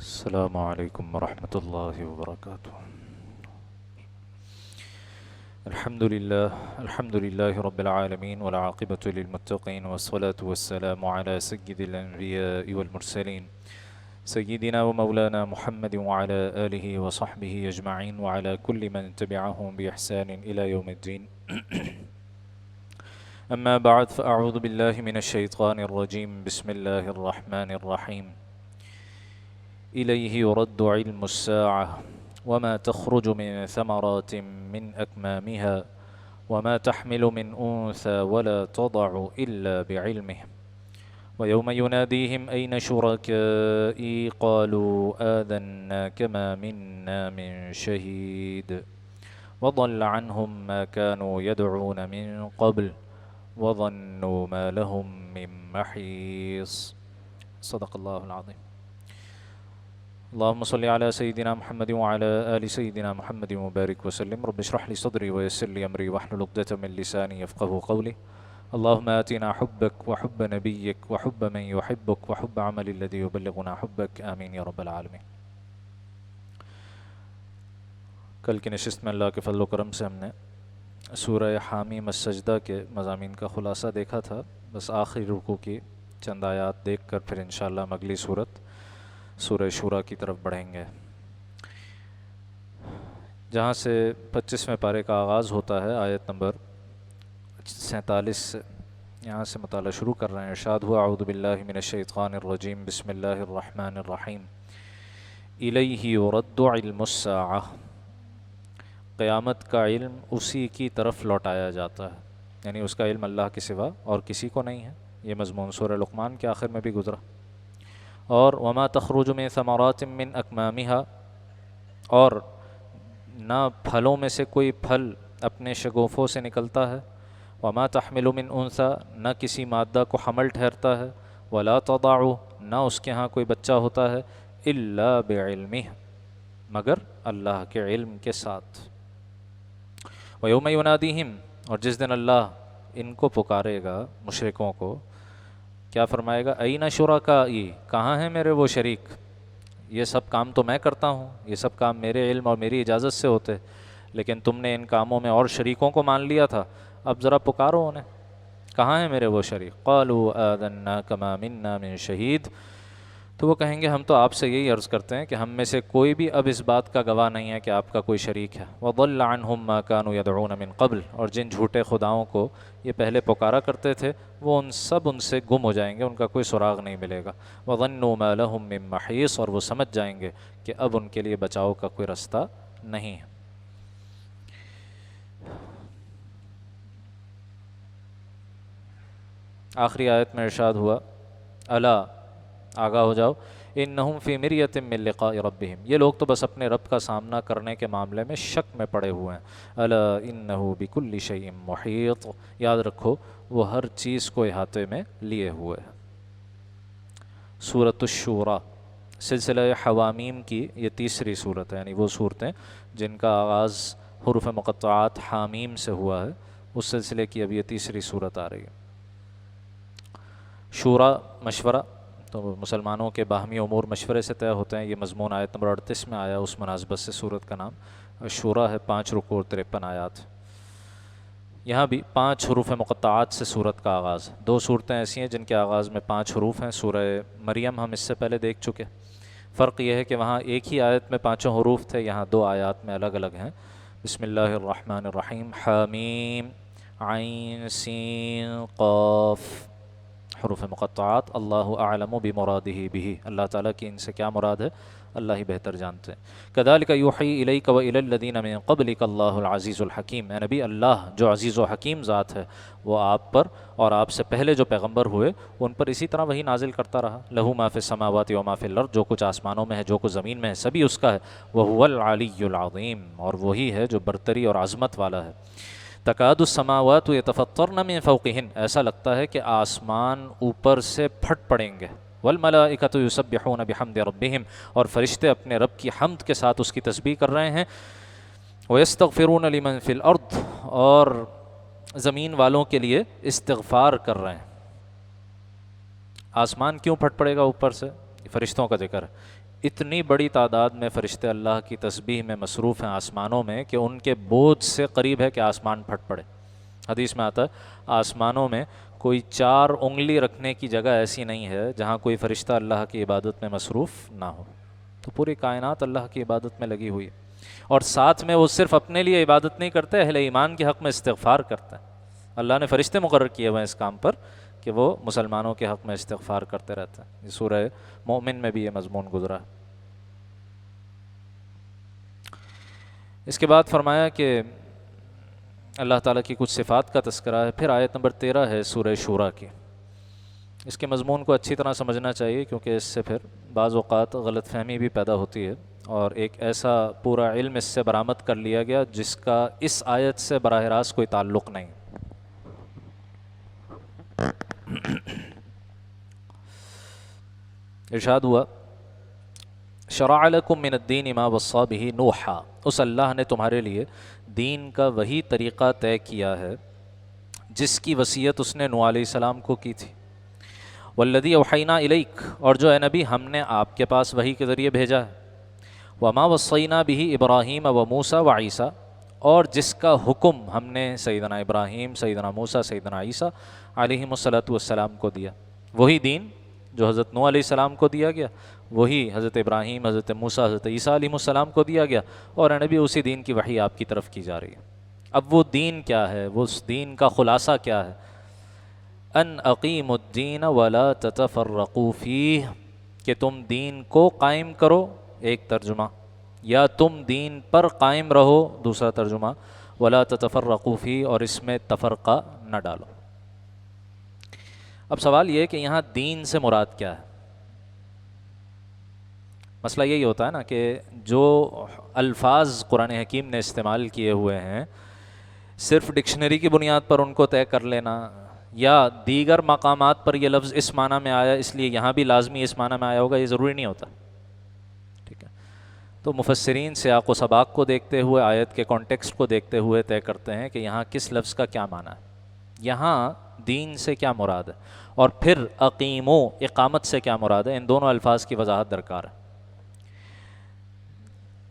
السلام عليكم ورحمة الله وبركاته. الحمد لله رب العالمين والعاقبة للمتقين والصلاة والسلام على سيد الأنبياء والمرسلين سيدنا ومولانا محمد وعلى آله وصحبه أجمعين وعلى كل من تبعهم بإحسان إلى يوم الدين. أما بعد فأعوذ بالله من الشيطان الرجيم. بسم الله الرحمن الرحيم. إليه يرد علم الساعة وما تخرج من ثمرات من أكمامها وما تحمل من أنثى ولا تضع إلا بعلمه ويوم يناديهم أين شركائي قالوا آذناك ما منا من شهيد وضل عنهم ما كانوا يدعون من قبل وظنوا ما لهم من محيص. صدق الله العظيم. اللهم صل على سيدنا محمد وعلى آل سيدنا محمد وبارك وسلم. رب اشرح لي صدري ويسر لي أمري واحلل عقدة من لساني يفقهوا قولي. اللهم آتنا حبك وحب نبيك وحب من يحبك وحب عمل الذي يبلغنا حبك. آمین یا رب العالمین. کل کی نشست میں اللہ کے فضل و کرم سے ہم نے سورہ حامیم السجدہ کے مضامین کا خلاصہ دیکھا تھا. بس آخری رکوع کی چند آیات دیکھ کر پھر انشاءاللہ ہم اگلی سورہ شورا کی طرف بڑھیں گے، جہاں سے 25ویں پارے کا آغاز ہوتا ہے. آیت نمبر 47 سے یہاں سے مطالعہ شروع کر رہے ہیں. ارشاد ہوا اعوذ باللہ من الشیطان الرجیم. بسم اللہ الرحمن الرحیم. الیہ یرد علم الساعہ. قیامت کا علم اسی کی طرف لوٹایا جاتا ہے، یعنی اس کا علم اللہ کے سوا اور کسی کو نہیں ہے. یہ مضمون سورہ لقمان کے آخر میں بھی گزرا. اور وما تخرج من ثمرات من اکمامها، اور نہ پھلوں میں سے کوئی پھل اپنے شگوفوں سے نکلتا ہے. وما تحمل من انثى، نہ کسی مادہ کو حمل ٹھہرتا ہے. ولا تضع، نہ اس کے ہاں کوئی بچہ ہوتا ہے. الا بعلمہ، مگر اللہ کے علم کے ساتھ. ویوم ینادیہم، اور جس دن اللہ ان کو پکارے گا، مشرکوں کو، کیا فرمائے گا؟ این شرکائی، کہاں ہیں میرے وہ شریک؟ یہ سب کام تو میں کرتا ہوں، یہ سب کام میرے علم اور میری اجازت سے ہوتے، لیکن تم نے ان کاموں میں اور شریکوں کو مان لیا تھا. اب ذرا پکارو انہیں، کہاں ہیں میرے وہ شریک؟ قالوا آذناک ما منا من شہید. تو وہ کہیں گے ہم تو آپ سے یہی عرض کرتے ہیں کہ ہم میں سے کوئی بھی اب اس بات کا گواہ نہیں ہے کہ آپ کا کوئی شریک ہے. وضل عنہم ما كانوا يدعون من قبل، اور جن جھوٹے خداؤں کو یہ پہلے پکارا کرتے تھے وہ ان سے گم ہو جائیں گے، ان کا کوئی سراغ نہیں ملے گا. وظنوا ما لهم من محیص، اور وہ سمجھ جائیں گے کہ اب ان کے لیے بچاؤ کا کوئی رستہ نہیں ہے. آخری آیت میں ارشاد ہوا الا، آگاہ ہو جاؤ، انہم فی مریۃ من لقاء ربہم، یہ لوگ تو بس اپنے رب کا سامنا کرنے کے معاملے میں شک میں پڑے ہوئے ہیں. الا انہ بکل شیء محیط، یاد رکھو وہ ہر چیز کو احاطے میں لیے ہوئے ہیں. سورۃ الشورى، سلسلہ حوامیم کی یہ تیسری صورت ہے، یعنی وہ صورتیں جن کا آغاز حروف مقطعات حامیم سے ہوا ہے، اس سلسلے کی اب یہ تیسری صورت آ رہی ہے. شورا، مشورہ، تو مسلمانوں کے باہمی امور مشورے سے طے ہوتے ہیں. یہ مضمون آیت نمبر 38 میں آیا، اس مناسبت سے صورت کا نام شورا ہے. 5 رکوع اور 53 آیات. یہاں بھی 5 حروف مقطعات سے صورت کا آغاز. 2 صورتیں ایسی ہیں جن کے آغاز میں 5 حروف ہیں. سورہ مریم ہم اس سے پہلے دیکھ چکے. فرق یہ ہے کہ وہاں ایک ہی آیت میں 5 حروف تھے، یہاں 2 آیات میں الگ الگ ہیں. بسم اللہ الرحمن الرحیم. حامیم عین سین قاف، حروف مقطعات. اللہ اعلم بمرادہ بہ، اللہ تعالیٰ کی ان سے کیا مراد ہے اللہ ہی بہتر جانتے ہیں. کذالک یوحی الیک والی الذین من قبلک اللہ العزیز الحکیم. اے نبی، اللہ جو عزیز و حکیم ذات ہے وہ آپ پر اور آپ سے پہلے جو پیغمبر ہوئے ان پر اسی طرح وہی نازل کرتا رہا. لہ ما فی السماوات و ما فی الارض، جو کچھ آسمانوں میں ہے جو کچھ زمین میں ہے سبھی اس کا ہے. وہو العلی العظیم، اور وہی ہے جو برتری اور عظمت والا ہے. تکاد السماوات یتفطرن من فوقہن، ایسا لگتا ہے کہ آسمان اوپر سے پھٹ پڑیں گے. والملائکۃ یسبحون بحمد ربہم، اور فرشتے اپنے رب کی حمد کے ساتھ اس کی تسبیح کر رہے ہیں. ویستغفرون لمن فی الارض، اور زمین والوں کے لیے استغفار کر رہے ہیں. آسمان کیوں پھٹ پڑے گا اوپر سے؟ فرشتوں کا ذکر ہے. اتنی بڑی تعداد میں فرشتے اللہ کی تسبیح میں مصروف ہیں آسمانوں میں کہ ان کے بوجھ سے قریب ہے کہ آسمان پھٹ پڑے. حدیث میں آتا ہے آسمانوں میں کوئی 4 انگلی رکھنے کی جگہ ایسی نہیں ہے جہاں کوئی فرشتہ اللہ کی عبادت میں مصروف نہ ہو. تو پوری کائنات اللہ کی عبادت میں لگی ہوئی ہے. اور ساتھ میں وہ صرف اپنے لیے عبادت نہیں کرتے, اہل ایمان کے حق میں استغفار کرتے ہیں. اللہ نے فرشتے مقرر کیے ہوئے ہیں اس کام پر کہ وہ مسلمانوں کے حق میں استغفار کرتے رہتے ہیں. یہ سورہ مومن میں بھی یہ مضمون گزرا ہے. اس کے بعد فرمایا کہ اللہ تعالیٰ کی کچھ صفات کا تذکرہ ہے. پھر آیت نمبر 13 ہے سورہ شورا کی. اس کے مضمون کو اچھی طرح سمجھنا چاہیے کیونکہ اس سے پھر بعض اوقات غلط فہمی بھی پیدا ہوتی ہے اور ایک ایسا پورا علم اس سے برآمد کر لیا گیا جس کا اس آیت سے براہ راست کوئی تعلق نہیں. ارشاد ہوا شرع لکم من الدین ما وصی بہ نوحا, اس اللہ نے تمہارے لیے دین کا وہی طریقہ طے کیا ہے جس کی وصیت اس نے نوح علیہ السلام کو کی تھی. والذی اوحینا الیک, اور جو اے نبی ہم نے آپ کے پاس وحی کے ذریعے بھیجا ہے. وما وصینا بہ ابراہیم و موسیٰ و عیسیٰ, اور جس کا حکم ہم نے سیدنا ابراہیم, سیدنا موسیٰ, سیدنا عیسیٰ علیہم الصلاۃ والسلام کو دیا. وہی دین جو حضرت نوح علیہ السلام کو دیا گیا وہی حضرت ابراہیم, حضرت موسیٰ, حضرت عیسیٰ علیہ السلام کو دیا گیا, اور اے نبی اسی دین کی وحی آپ کی طرف کی جا رہی ہے. اب وہ دین کیا ہے, وہ اس دین کا خلاصہ کیا ہے؟ ان اقیموا الدین ولا تتفرقوا فیہ, کہ تم دین کو قائم کرو, ایک ترجمہ, یا تم دین پر قائم رہو, دوسرا ترجمہ, ولا تتفرقوا فیہ, اور اس میں تفرقہ نہ ڈالو. اب سوال یہ ہے کہ یہاں دین سے مراد کیا ہے؟ مسئلہ یہی ہوتا ہے نا کہ جو الفاظ قرآن حکیم نے استعمال کیے ہوئے ہیں صرف ڈکشنری کی بنیاد پر ان کو طے کر لینا, یا دیگر مقامات پر یہ لفظ اس معنی میں آیا اس لیے یہاں بھی لازمی اس معنی میں آیا ہوگا, یہ ضروری نہیں ہوتا. ٹھیک ہے, تو مفسرین سیاق و سباق کو دیکھتے ہوئے, آیت کے کانٹیکسٹ کو دیکھتے ہوئے طے کرتے ہیں کہ یہاں کس لفظ کا کیا معنی ہے, یہاں دین سے کیا مراد ہے, اور پھر اقیمو, اقامت سے کیا مراد ہے. ان دونوں الفاظ کی وضاحت درکار ہے.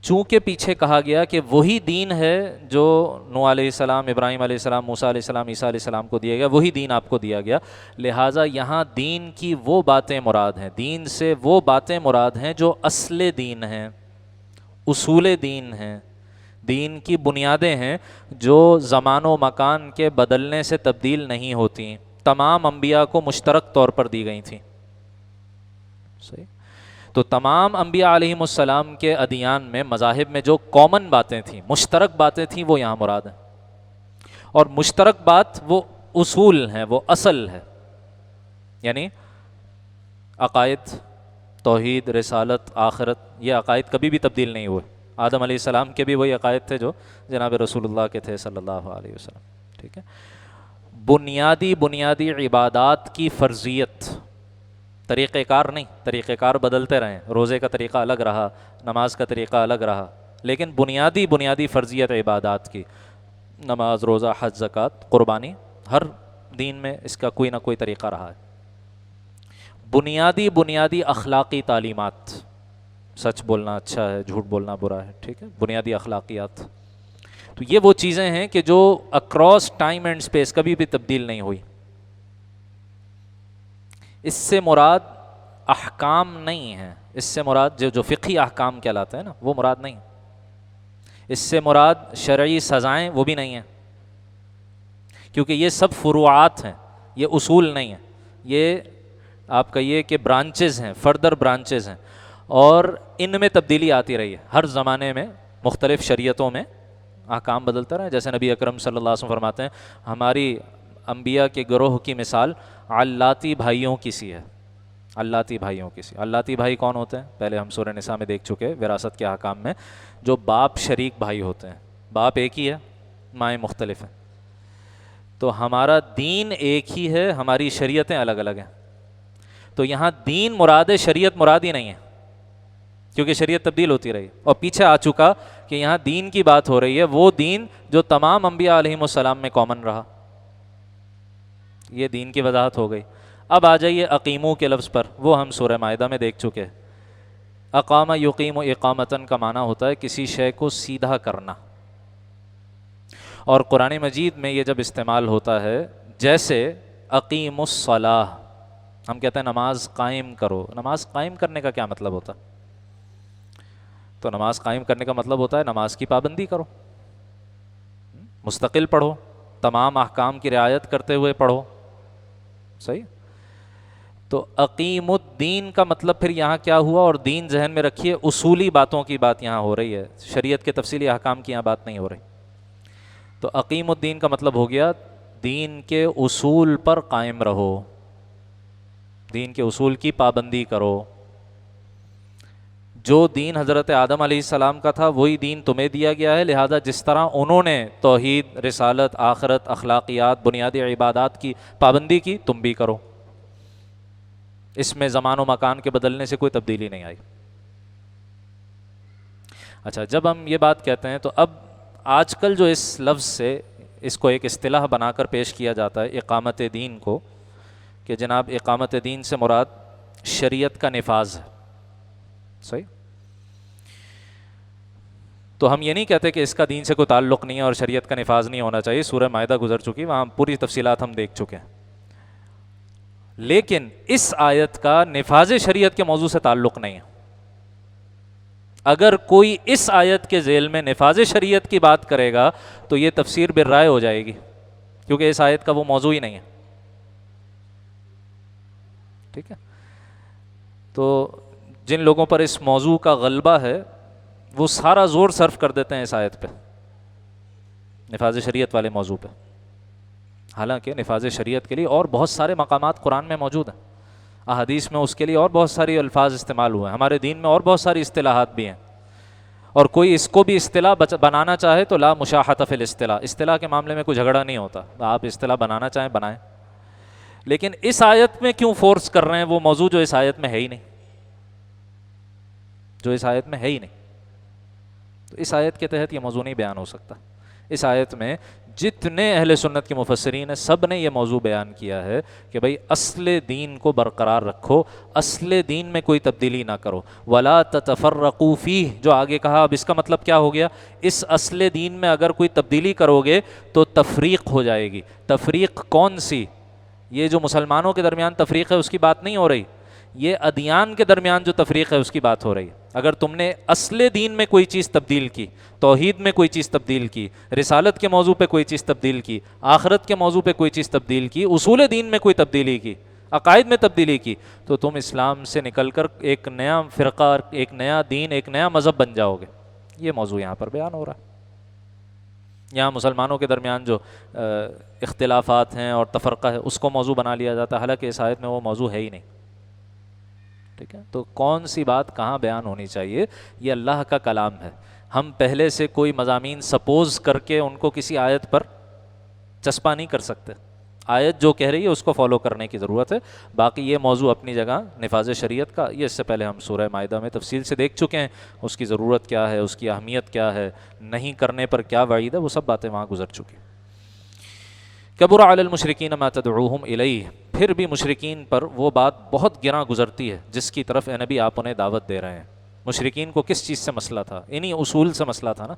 چونکہ پیچھے کہا گیا کہ وہی دین ہے جو نوح علیہ السلام, ابراہیم علیہ السلام, موسیٰ علیہ السلام, عیسیٰ علیہ السلام کو دیا گیا, وہی دین آپ کو دیا گیا, لہٰذا یہاں دین کی وہ باتیں مراد ہیں, دین سے وہ باتیں مراد ہیں جو اصل دین ہیں, اصول دین ہیں, دین کی بنیادیں ہیں جو زمان و مکان کے بدلنے سے تبدیل نہیں ہوتی, تمام انبیاء کو مشترک طور پر دی گئی تھیں. صحیح. تو تمام انبیاء علیہم السلام کے ادیان میں, مذاہب میں جو کامن باتیں تھیں, مشترک باتیں تھیں, وہ یہاں مراد ہیں. اور مشترک بات وہ اصول ہیں, وہ اصل ہے, یعنی عقائد, توحید, رسالت, آخرت, یہ عقائد کبھی بھی تبدیل نہیں ہوئے. آدم علیہ السلام کے بھی وہی عقائد تھے جو جناب رسول اللہ کے تھے صلی اللہ علیہ وسلم. ٹھیک ہے. بنیادی عبادات کی فرضیت, طریقہ کار نہیں, طریقہ کار بدلتے رہیں, روزے کا طریقہ الگ رہا, نماز کا طریقہ الگ رہا, لیکن بنیادی فرضیت عبادات کی, نماز, روزہ, حج, زکوٰۃ, قربانی, ہر دین میں اس کا کوئی نہ کوئی طریقہ رہا ہے. بنیادی اخلاقی تعلیمات, سچ بولنا اچھا ہے, جھوٹ بولنا برا ہے. ٹھیک ہے, بنیادی اخلاقیات. تو یہ وہ چیزیں ہیں کہ جو اکراس ٹائم اینڈ اسپیس کبھی بھی تبدیل نہیں ہوئی. اس سے مراد احکام نہیں ہیں, اس سے مراد جو فقہی احکام کہلاتے ہیں نا, وہ مراد نہیں. اس سے مراد شرعی سزائیں, وہ بھی نہیں ہیں, کیونکہ یہ سب فروعات ہیں, یہ اصول نہیں ہیں. یہ آپ کہیے کہ برانچز ہیں, فردر برانچز ہیں, اور ان میں تبدیلی آتی رہی ہے. ہر زمانے میں مختلف شریعتوں میں احکام بدلتا رہا ہے. جیسے نبی اکرم صلی اللہ علیہ وسلم فرماتے ہیں ہماری انبیاء کے گروہ کی مثال علاتی بھائیوں کی سی ہے. علاتی بھائیوں کی سی. علاتی بھائی کون ہوتے ہیں؟ پہلے ہم سورہ نساء میں دیکھ چکے وراثت کے احکام میں, جو باپ شریک بھائی ہوتے ہیں. باپ ایک ہی ہے, مائیں مختلف ہیں. تو ہمارا دین ایک ہی ہے, ہماری شریعتیں الگ الگ ہیں. تو یہاں دین مراد ہے, شریعت مراد ہی نہیں ہے, کیونکہ شریعت تبدیل ہوتی رہی. اور پیچھے آ چکا کہ یہاں دین کی بات ہو رہی ہے, وہ دین جو تمام انبیاء علیہم السلام میں کامن رہا. یہ دین کی وضاحت ہو گئی. اب آ جائیے اقیمو کے لفظ پر، وہ ہم سورہ مائدہ میں دیکھ چکے. اقامہ یقیم و اقامتاً کا معنی ہوتا ہے کسی شے کو سیدھا کرنا. اور قرآن مجید میں یہ جب استعمال ہوتا ہے، جیسے اقیم الصلاۃ، ہم کہتے ہیں نماز قائم کرو. نماز قائم کرنے کا کیا مطلب ہوتا؟ تو نماز قائم کرنے کا مطلب ہوتا ہے نماز کی پابندی کرو، مستقل پڑھو، تمام احکام کی رعایت کرتے ہوئے پڑھو. صحیح. تو اقیم الدین کا مطلب پھر یہاں کیا ہوا؟ اور دین ذہن میں رکھیے، اصولی باتوں کی بات یہاں ہو رہی ہے، شریعت کے تفصیلی احکام کی یہاں بات نہیں ہو رہی. تو اقیم الدین کا مطلب ہو گیا دین کے اصول پر قائم رہو، دین کے اصول کی پابندی کرو. جو دین حضرت آدم علیہ السلام کا تھا وہی دین تمہیں دیا گیا ہے، لہذا جس طرح انہوں نے توحید، رسالت، آخرت، اخلاقیات، بنیادی عبادات کی پابندی کی، تم بھی کرو. اس میں زمان و مکان کے بدلنے سے کوئی تبدیلی نہیں آئی. اچھا، جب ہم یہ بات کہتے ہیں تو اب آج کل جو اس لفظ سے اس کو ایک اصطلاح بنا کر پیش کیا جاتا ہے اقامت دین کو، کہ جناب اقامت دین سے مراد شریعت کا نفاذ ہے. صحیح. تو ہم یہ نہیں کہتے کہ اس کا دین سے کوئی تعلق نہیں ہے اور شریعت کا نفاذ نہیں ہونا چاہیے. سورہ مائدہ گزر چکی، وہاں پوری تفصیلات ہم دیکھ چکے ہیں. لیکن اس آیت کا نفاذ شریعت کے موضوع سے تعلق نہیں ہے. اگر کوئی اس آیت کے ذیل میں نفاذ شریعت کی بات کرے گا تو یہ تفسیر بالرائے ہو جائے گی، کیونکہ اس آیت کا وہ موضوع ہی نہیں ہے. ٹھیک ہے. تو جن لوگوں پر اس موضوع کا غلبہ ہے وہ سارا زور صرف کر دیتے ہیں اس آیت پہ، نفاذ شریعت والے موضوع پہ. حالانکہ نفاذ شریعت کے لیے اور بہت سارے مقامات قرآن میں موجود ہیں، احادیث میں اس کے لیے اور بہت ساری الفاظ استعمال ہوئے ہیں، ہمارے دین میں اور بہت ساری اصطلاحات بھی ہیں. اور کوئی اس کو بھی اصطلاح بنانا چاہے تو لا مشاحۃ فی الاصطلاح، اصطلاح کے معاملے میں کوئی جھگڑا نہیں ہوتا. آپ اصطلاح بنانا چاہیں بنائیں، لیکن اس آیت میں کیوں فورس کر رہے ہیں وہ موضوع جو اس آیت میں ہے ہی نہیں، جو اس آیت میں ہے ہی نہیں. تو اس آیت کے تحت یہ موضوع نہیں بیان ہو سکتا. اس آیت میں جتنے اہل سنت کے مفسرین ہیں سب نے یہ موضوع بیان کیا ہے کہ بھئی اصل دین کو برقرار رکھو، اصل دین میں کوئی تبدیلی نہ کرو. وَلَا تَتَفَرَّقُوا فِيهِ، جو آگے کہا، اب اس کا مطلب کیا ہو گیا؟ اس اصل دین میں اگر کوئی تبدیلی کرو گے تو تفریق ہو جائے گی. تفریق کون سی؟ یہ جو مسلمانوں کے درمیان تفریق ہے اس کی بات نہیں ہو رہی، یہ ادیان کے درمیان جو تفریق ہے اس کی بات ہو رہی ہے. اگر تم نے اصل دین میں کوئی چیز تبدیل کی، توحید میں کوئی چیز تبدیل کی، رسالت کے موضوع پہ کوئی چیز تبدیل کی، آخرت کے موضوع پہ کوئی چیز تبدیل کی، اصول دین میں کوئی تبدیلی کی، عقائد میں تبدیلی کی، تو تم اسلام سے نکل کر ایک نیا فرقہ، ایک نیا دین، ایک نیا مذہب بن جاؤ گے. یہ موضوع یہاں پر بیان ہو رہا ہے. یہاں مسلمانوں کے درمیان جو اختلافات ہیں اور تفرقہ ہے اس کو موضوع بنا لیا جاتا ہے، حالانکہ اس آیت میں وہ موضوع ہے ہی نہیں. ٹھیک ہے. تو کون سی بات کہاں بیان ہونی چاہیے؟ یہ اللہ کا کلام ہے. ہم پہلے سے کوئی مضامین سپوز کر کے ان کو کسی آیت پر چسپا نہیں کر سکتے. آیت جو کہہ رہی ہے اس کو فالو کرنے کی ضرورت ہے. باقی یہ موضوع اپنی جگہ نفاذ شریعت کا، یہ اس سے پہلے ہم سورہ مائدہ میں تفصیل سے دیکھ چکے ہیں، اس کی ضرورت کیا ہے، اس کی اہمیت کیا ہے، نہیں کرنے پر کیا وعید ہے، وہ سب باتیں وہاں گزر چکی. کبر علی المشرکین ما تدعوہم الیہ، پھر بھی مشرکین پر وہ بات بہت گراں گزرتی ہے جس کی طرف اے نبی آپ انہیں دعوت دے رہے ہیں. مشرکین کو کس چیز سے مسئلہ تھا؟ انہی اصول سے مسئلہ تھا نا،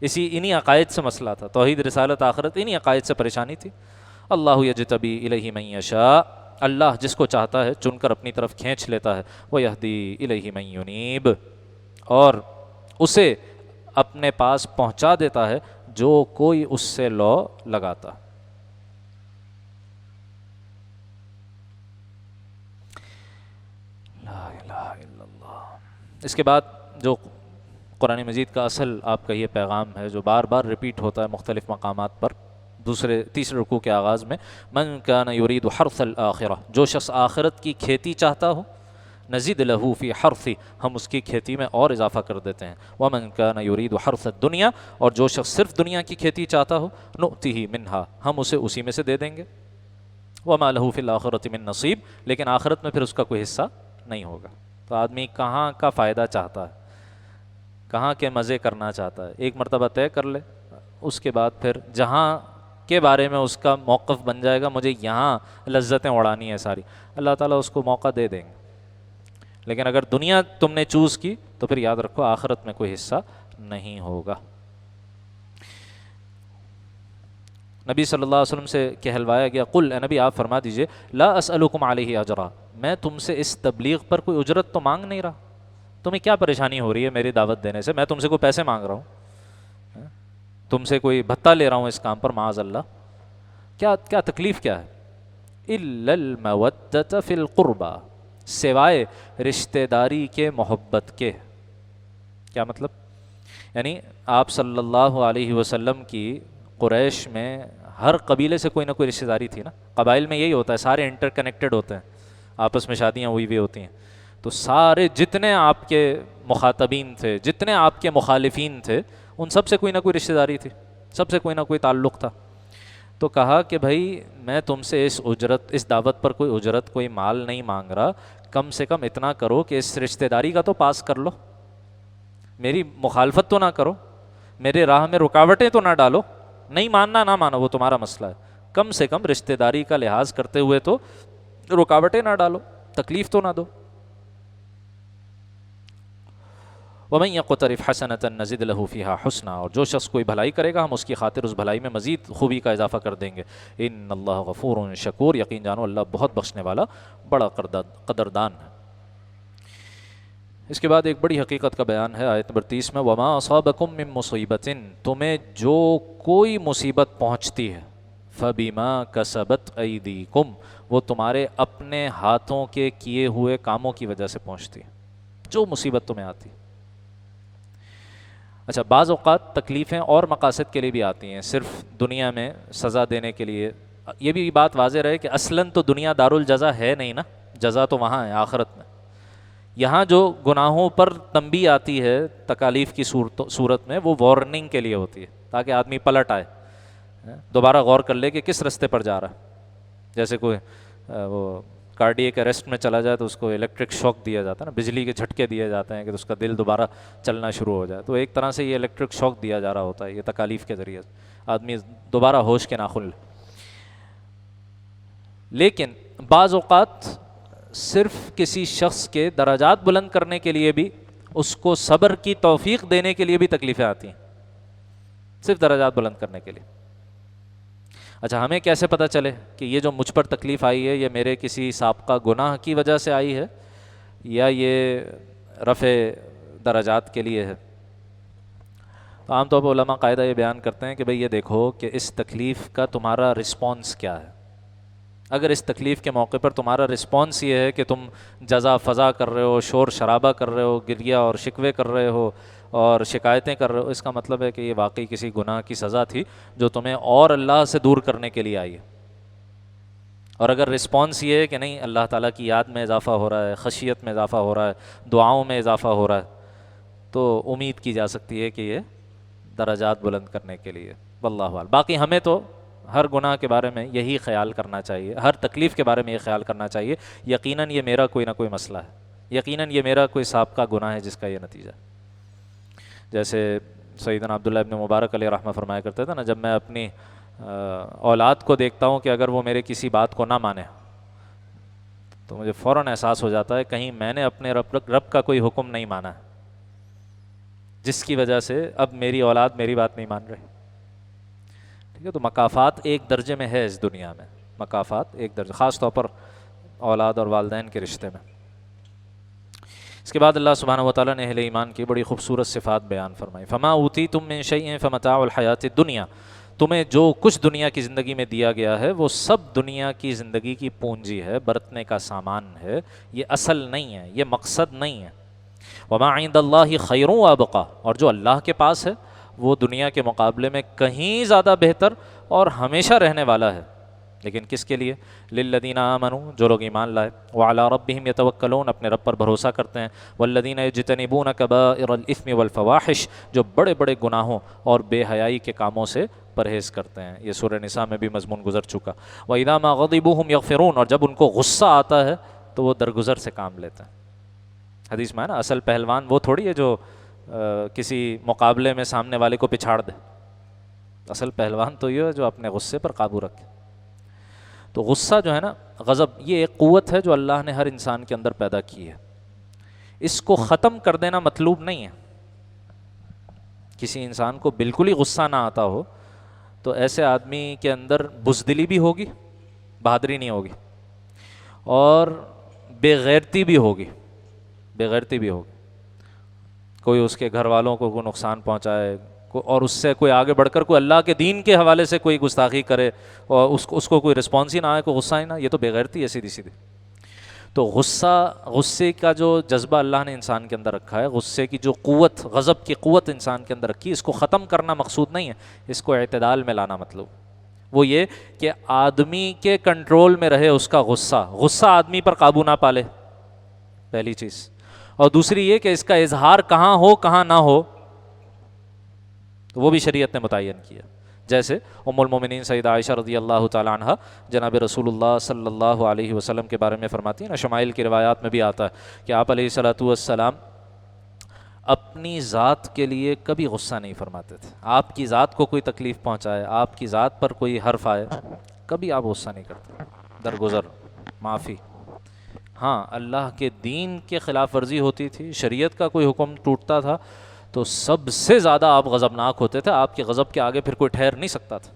انہی عقائد سے مسئلہ تھا. توحید، رسالت، آخرت، انہی عقائد سے پریشانی تھی. اللہ یجتبی الیہ من یشاء، اللہ جس کو چاہتا ہے چن کر اپنی طرف کھینچ لیتا ہے. ویہدی الیہ من ینیب، اور اسے اپنے پاس پہنچا دیتا ہے جو کوئی اس سے لو لگاتا. اس کے بعد جو قرآن مجید کا اصل آپ کا یہ پیغام ہے جو بار بار ریپیٹ ہوتا ہے مختلف مقامات پر، تیسرے رکوع کے آغاز میں، من کان یرید حرث الآخرہ، جو شخص آخرت کی کھیتی چاہتا ہو، نزید لہ فی حرثی، ہم اس کی کھیتی میں اور اضافہ کر دیتے ہیں. ومن کان یرید حرث الدنیا، اور جو شخص صرف دنیا کی کھیتی چاہتا ہو، نؤتہ منہا، ہم اسے اسی میں سے دے دیں گے. وما لہ فی الآخرۃ من نصیب، لیکن آخرت میں پھر اس کا کوئی حصہ نہیں ہوگا. تو آدمی کہاں کا فائدہ چاہتا ہے، کہاں کے مزے کرنا چاہتا ہے، ایک مرتبہ طے کر لے، اس کے بعد پھر جہاں کے بارے میں اس کا موقف بن جائے گا مجھے یہاں لذتیں اڑانی ہیں ساری، اللہ تعالیٰ اس کو موقع دے دیں گے. لیکن اگر دنیا تم نے چوز کی تو پھر یاد رکھو آخرت میں کوئی حصہ نہیں ہوگا. نبی صلی اللہ علیہ وسلم سے کہلوایا گیا قل، اے نبی آپ فرما دیجئے لا اسألکم علیہ اجرا، میں تم سے اس تبلیغ پر کوئی اجرت تو مانگ نہیں رہا. تمہیں کیا پریشانی ہو رہی ہے میری دعوت دینے سے؟ میں تم سے کوئی پیسے مانگ رہا ہوں؟ تم سے کوئی بھتہ لے رہا ہوں اس کام پر؟ معاذ اللہ. کیا تکلیف کیا ہے؟ الا المودۃ فی القربى، سوائے رشتہ داری کے، محبت کے. کیا مطلب؟ یعنی آپ صلی اللہ علیہ وسلم کی قریش میں ہر قبیلے سے کوئی نہ کوئی رشتہ داری تھی نا. قبائل میں یہی ہوتا ہے، سارے انٹر کنیکٹڈ ہوتے ہیں، آپس میں شادیاں ہوئی بھی ہوتی ہیں. تو سارے جتنے آپ کے مخاطبین تھے، جتنے آپ کے مخالفین تھے، ان سب سے کوئی نہ کوئی رشتہ داری تھی، سب سے کوئی نہ کوئی تعلق تھا. تو کہا کہ بھائی میں تم سے اس دعوت پر کوئی اجرت، کوئی مال نہیں مانگ رہا، کم سے کم اتنا کرو کہ اس رشتہ داری کا تو پاس کر لو، میری مخالفت تو نہ کرو، میرے راہ میں رکاوٹیں تو نہ ڈالو. نہیں ماننا نہ مانو، وہ تمہارا مسئلہ ہے، کم سے کم رشتہ داری کا لحاظ کرتے ہوئے تو رکاوٹیں نہ ڈالو، تکلیف تو نہ دو. وَمَن يَقْتَرِفْ حَسَنَةً نَزِدْ لَهُ فِيهَا حُسْنًا، اور جو شخص کوئی بھلائی کرے گا ہم اس کی خاطر اس بھلائی میں مزید خوبی کا اضافہ کر دیں گے. ان اللہ غفور شکور، یقین جانو اللہ بہت بخشنے والا، بڑا قدردان ہے. اس کے بعد ایک بڑی حقیقت کا بیان ہے آیت نمبر 30 میں، وَمَا أَصَابَكُم مِّن مُّصِيبَةٍ، تمہیں جو کوئی مصیبت پہنچتی ہے، فَبِمَا كَسَبَتْ أَيْدِيكُمْ، وہ تمہارے اپنے ہاتھوں کے کیے ہوئے کاموں کی وجہ سے پہنچتی ہے. جو مصیبت تمہیں آتی. اچھا، بعض اوقات تکلیفیں اور مقاصد کے لیے بھی آتی ہیں، صرف دنیا میں سزا دینے کے لیے. یہ بھی بات واضح رہے کہ اصلاً تو دنیا دار الجزا ہے نہیں نا، جزا تو وہاں ہے آخرت میں. یہاں جو گناہوں پر تنبیہ آتی ہے تکالیف کی صورت میں، وہ وارننگ کے لیے ہوتی ہے، تاکہ آدمی پلٹ آئے، دوبارہ غور کر لے کہ کس رستے پر جا رہا ہے. جیسے کوئی وہ کارڈیک اریسٹ میں چلا جائے تو اس کو الیکٹرک شاک دیا جاتا ہے نا، بجلی کے جھٹکے دیے جاتے ہیں کہ اس کا دل دوبارہ چلنا شروع ہو جائے. تو ایک طرح سے یہ الیکٹرک شاک دیا جا رہا ہوتا ہے، یہ تکالیف کے ذریعے آدمی دوبارہ ہوش کے ناخن لے. لیکن بعض اوقات صرف کسی شخص کے درجات بلند کرنے کے لیے بھی، اس کو صبر کی توفیق دینے کے لیے بھی تکلیفیں آتی ہیں، صرف درجات بلند کرنے کے لیے. اچھا، ہمیں کیسے پتہ چلے کہ یہ جو مجھ پر تکلیف آئی ہے یہ میرے کسی سابقہ گناہ کی وجہ سے آئی ہے یا یہ رفع درجات کے لیے ہے؟ تو عام طور پر علماء قاعدہ یہ بیان کرتے ہیں کہ بھئی یہ دیکھو کہ اس تکلیف کا تمہارا رسپانس کیا ہے. اگر اس تکلیف کے موقع پر تمہارا رسپانس یہ ہے کہ تم جزا فضا کر رہے ہو، شور شرابہ کر رہے ہو، گریہ اور شکوے کر رہے ہو اور شکایتیں کر رہے ہو، اس کا مطلب ہے کہ یہ واقعی کسی گناہ کی سزا تھی جو تمہیں اور اللہ سے دور کرنے کے لیے آئی ہے. اور اگر رسپانس یہ ہے کہ نہیں، اللہ تعالیٰ کی یاد میں اضافہ ہو رہا ہے، خشیت میں اضافہ ہو رہا ہے، دعاؤں میں اضافہ ہو رہا ہے، تو امید کی جا سکتی ہے کہ یہ درجات بلند کرنے کے لیے. واللہ اعلم. باقی ہمیں تو ہر گناہ کے بارے میں یہی خیال کرنا چاہیے، ہر تکلیف کے بارے میں یہ خیال کرنا چاہیے یقیناً یہ میرا کوئی نہ کوئی مسئلہ ہے، یقیناً یہ میرا کوئی سابقہ گناہ ہے جس کا یہ نتیجہ. جیسے سیدنا عبداللہ ابن مبارک علیہ رحمہ فرمایا کرتے تھے نا، جب میں اپنی اولاد کو دیکھتا ہوں کہ اگر وہ میرے کسی بات کو نہ مانے تو مجھے فوراً احساس ہو جاتا ہے کہیں میں نے اپنے رب کا کوئی حکم نہیں مانا ہے جس کی وجہ سے اب میری اولاد میری بات نہیں مان رہی. ٹھیک ہے، تو مکافات ایک درجے میں ہے اس دنیا میں، مکافات ایک درجے، خاص طور پر اولاد اور والدین کے رشتے میں. اس کے بعد اللہ سبحانہ و تعالیٰ نے اہل ایمان کی بڑی خوبصورت صفات بیان فرمائی. فما اوتیتم من شیء فمتاع الحیات الدنیا، تمہیں جو کچھ دنیا کی زندگی میں دیا گیا ہے وہ سب دنیا کی زندگی کی پونجی ہے، برتنے کا سامان ہے، یہ اصل نہیں ہے، یہ مقصد نہیں ہے. وما عند اللہ خیر وابقا، اور جو اللہ کے پاس ہے وہ دنیا کے مقابلے میں کہیں زیادہ بہتر اور ہمیشہ رہنے والا ہے. لیکن کس کے لیے؟ للذین آمنوا، جو لوگ ایمان لائے، وعلی ربہم یتوکلون، اپنے رب پر بھروسہ کرتے ہیں، والذین یجتنبون کبائر الاثم والفواحش، جو بڑے بڑے گناہوں اور بے حیائی کے کاموں سے پرہیز کرتے ہیں. یہ سورہ نساء میں بھی مضمون گزر چکا. وَإِذَا مَا غَضِبُوا هُمْ يَغْفِرُونَ، اور جب ان کو غصہ آتا ہے تو وہ درگزر سے کام لیتے ہیں. حدیث میں ہے نا، اصل پہلوان وہ تھوڑی ہے جو کسی مقابلے میں سامنے والے کو پچھاڑ دے. اصل پہلوان تو یہ ہے جو اپنے غصے پر قابو رکھے. تو غصہ جو ہے نا، غضب، یہ ایک قوت ہے جو اللہ نے ہر انسان کے اندر پیدا کی ہے. اس کو ختم کر دینا مطلوب نہیں ہے. کسی انسان کو بالکل ہی غصہ نہ آتا ہو تو ایسے آدمی کے اندر بزدلی بھی ہوگی، بہادری نہیں ہوگی، اور بے غیرتی بھی ہوگی. بے غیرتی بھی ہوگی. کوئی اس کے گھر والوں کو کوئی نقصان پہنچائے اور اس سے کوئی آگے بڑھ کر کوئی اللہ کے دین کے حوالے سے کوئی گستاخی کرے اور اس کو کوئی رسپانس ہی نہ آئے، کوئی غصہ ہی نہ، یہ تو بے غیرتی ہے سیدھی سیدھی. تو غصے کا جو جذبہ اللہ نے انسان کے اندر رکھا ہے، غصے کی جو قوت، غضب کی قوت انسان کے اندر رکھی، اس کو ختم کرنا مقصود نہیں ہے، اس کو اعتدال میں لانا مطلب. وہ یہ کہ آدمی کے کنٹرول میں رہے اس کا غصہ آدمی پر قابو نہ پالے، پہلی چیز. اور دوسری یہ کہ اس کا اظہار کہاں ہو کہاں نہ ہو، وہ بھی شریعت نے متعین کیا. جیسے ام المومنین سیدہ عائشہ رضی اللہ تعالی عنہ جناب رسول اللہ صلی اللہ علیہ وسلم کے بارے میں فرماتی ہیں نا، شمائل کی روایات میں بھی آتا ہے کہ آپ علیہ الصلوۃ والسلام اپنی ذات کے لیے کبھی غصہ نہیں فرماتے تھے. آپ کی ذات کو کوئی تکلیف پہنچائے، آپ کی ذات پر کوئی حرف آئے، کبھی آپ غصہ نہیں کرتے، درگزر، معافی. ہاں، اللہ کے دین کے خلاف ورزی ہوتی تھی، شریعت کا کوئی حکم ٹوٹتا تھا تو سب سے زیادہ آپ غضبناک ہوتے تھے. آپ کے غضب کے آگے پھر کوئی ٹھہر نہیں سکتا تھا.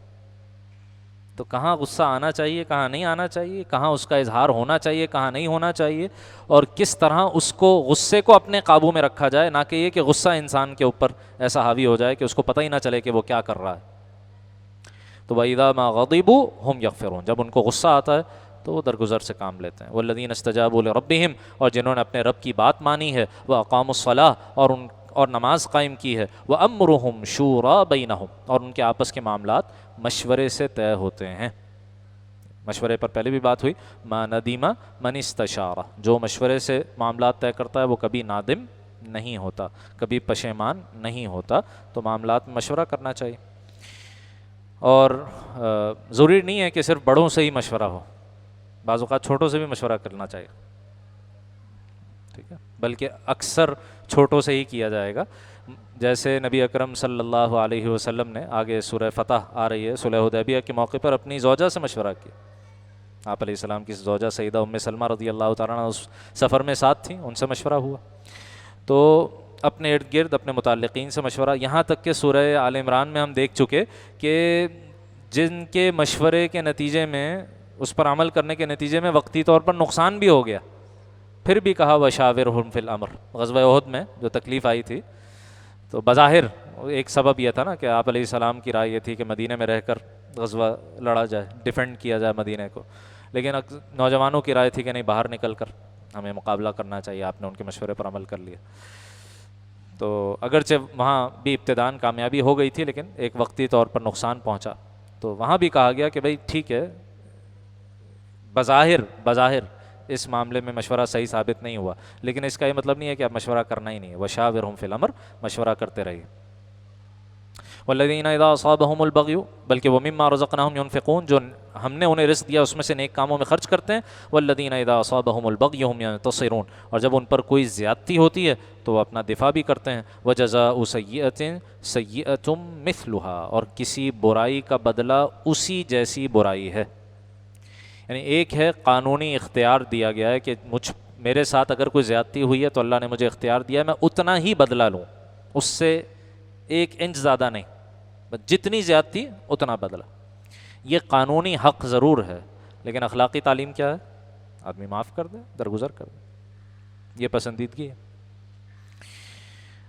تو کہاں غصہ آنا چاہیے، کہاں نہیں آنا چاہیے، کہاں اس کا اظہار ہونا چاہیے، کہاں نہیں ہونا چاہیے، اور کس طرح اس کو، غصے کو اپنے قابو میں رکھا جائے، نہ کہ یہ کہ غصہ انسان کے اوپر ایسا حاوی ہو جائے کہ اس کو پتہ ہی نہ چلے کہ وہ کیا کر رہا ہے. تو وَإِذَا مَا غَضِبُوا هُمْ يَغْفِرُونَ، جب ان کو غصہ آتا ہے تو وہ درگزر سے کام لیتے ہیں. وَالَّذِينَ اسْتَجَابُوا لِرَبِّهِمْ، اور جنہوں نے اپنے رب کی بات مانی ہے، وَأَقَامُوا الصَّلَاةَ، اور نماز قائم کی ہے، وَأَمْرُهُمْ شُورَىٰ بَيْنَهُمْ، اور ان کے آپس کے معاملات مشورے سے طے ہوتے ہیں. مشورے پر پہلے بھی بات ہوئی، مَا نَدِمَ مَنِ اسْتَشَارَ، جو مشورے سے معاملات طے کرتا ہے وہ کبھی نادم نہیں ہوتا، کبھی پشیمان نہیں ہوتا. تو معاملات میں مشورہ کرنا چاہیے، اور ضروری نہیں ہے کہ صرف بڑوں سے ہی مشورہ ہو، بعض اوقات چھوٹوں سے بھی مشورہ کرنا چاہیے، ٹھیک ہے، بلکہ اکثر چھوٹوں سے ہی کیا جائے گا. جیسے نبی اکرم صلی اللہ علیہ وسلم نے، آگے سورہ فتح آ رہی ہے، صلح حدیبیہ کے موقع پر اپنی زوجہ سے مشورہ کیا. آپ علیہ السلام کی زوجہ سیدہ ام سلمہ رضی اللہ تعالیٰ عنہ اس سفر میں ساتھ تھیں، ان سے مشورہ ہوا. تو اپنے ارد گرد اپنے متعلقین سے مشورہ، یہاں تک کہ سورہ آل عمران میں ہم دیکھ چکے کہ جن کے مشورے کے نتیجے میں، اس پر عمل کرنے کے نتیجے میں وقتی طور پر نقصان بھی ہو گیا، پھر بھی کہا وَشَاوِرْهُمْ فِي الْأَمْرِ. غزوہ احد میں جو تکلیف آئی تھی، تو بظاہر ایک سبب یہ تھا نا کہ آپ علیہ السلام کی رائے یہ تھی کہ مدینہ میں رہ کر غزوہ لڑا جائے، ڈیفینڈ کیا جائے مدینہ کو، لیکن نوجوانوں کی رائے تھی کہ نہیں، باہر نکل کر ہمیں مقابلہ کرنا چاہیے. آپ نے ان کے مشورے پر عمل کر لیا. تو اگرچہ وہاں بھی ابتداً کامیابی ہو گئی تھی، لیکن ایک وقتی طور پر نقصان پہنچا. تو وہاں بھی کہا گیا کہ بھائی ٹھیک ہے، بظاہر اس معاملے میں مشورہ صحیح ثابت نہیں ہوا، لیکن اس کا یہ مطلب نہیں ہے کہ آپ مشورہ کرنا ہی نہیں ہے. وَشَاوِرْهُمْ فِي الْأَمْرِ، مشورہ کرتے رہیے. وَالَّذِينَ إِذَا أَصَابَهُمُ الْبَغْيُ، بلکہ وَمِمَّا رَزَقْنَاهُمْ يُنْفِقُونَ، جو ہم نے انہیں رزق دیا اس میں سے نیک کاموں میں خرچ کرتے ہیں. وَالَّذِينَ إِذَا أَصَابَهُمُ الْبَغْيُ هُمْ يَنْتَصِرُونَ، اور جب ان پر کوئی زیادتی ہوتی ہے تو وہ اپنا دفاع بھی کرتے ہیں. وَجَزَاءُ سَيِّئَةٍ سَيِّئَةٌ مِثْلُهَا، اور کسی برائی کا بدلہ اسی جیسی برائی ہے. یعنی ایک ہے قانونی اختیار دیا گیا ہے کہ میرے ساتھ اگر کوئی زیادتی ہوئی ہے تو اللہ نے مجھے اختیار دیا ہے میں اتنا ہی بدلہ لوں، اس سے ایک انچ زیادہ نہیں، جتنی زیادتی اتنا بدلہ. یہ قانونی حق ضرور ہے، لیکن اخلاقی تعلیم کیا ہے؟ آدمی معاف کر دے، درگزر کر دے، یہ پسندیدگی ہے.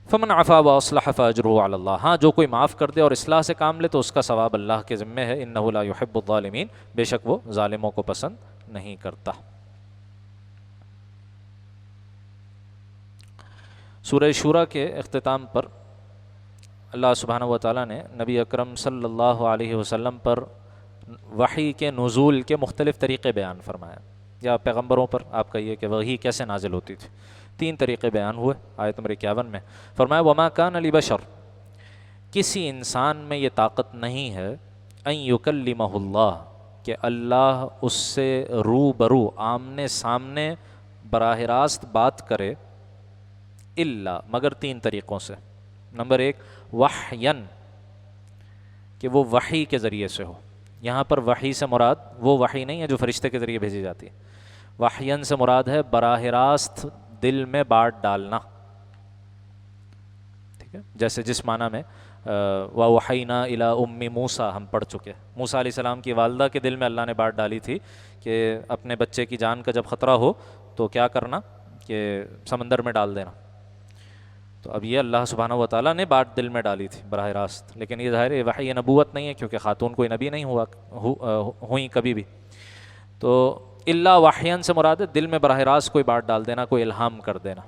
فمن عفا واصلح فاجرہ علی اللہ، ہاں جو کوئی معاف کر دے اور اصلاح سے کام لے تو اس کا ثواب اللہ کے ذمہ ہے. انہ لا یحب الظالمین، بے شک وہ ظالموں کو پسند نہیں کرتا. سورہ شورى کے اختتام پر اللہ سبحانہ و تعالیٰ نے نبی اکرم صلی اللہ علیہ وسلم پر وحی کے نزول کے مختلف طریقے بیان فرمایا، یا پیغمبروں پر آپ کہیے کہ وحی کیسے نازل ہوتی تھی. 3 طریقے بیان ہوئے. آیت نمبر 51 میں فرمایا وما کان لبشر، کسی انسان میں یہ طاقت نہیں ہے، ان یکلمہ اللہ، کہ اللہ اس سے روبرو، آمنے سامنے براہ راست بات کرے، الا، مگر 3 طریقوں سے. نمبر 1 وحیاً، کہ وہ وحی کے ذریعے سے ہو. یہاں پر وحی سے مراد وہ وحی نہیں ہے جو فرشتے کے ذریعے بھیجی جاتی ہے. وحین سے مراد ہے براہ راست دل میں بات ڈالنا. ٹھیک ہے, جیسے جس معنی میں وَوَحَيْنَا إِلَىٰ أُمِّ مُوسَىٰ ہم پڑھ چکے. موسیٰ علیہ السلام کی والدہ کے دل میں اللہ نے بات ڈالی تھی کہ اپنے بچے کی جان کا جب خطرہ ہو تو کیا کرنا, کہ سمندر میں ڈال دینا. تو اب یہ اللہ سبحانہ و تعالیٰ نے بات دل میں ڈالی تھی براہ راست, لیکن یہ ظاہر ہے وحی نبوت نہیں ہے کیونکہ خاتون کوئی نبی نہیں ہوئی کبھی بھی. تو اللہ وحین سے مراد ہے دل میں براہ راست کوئی بات ڈال دینا, کوئی الہام کر دینا.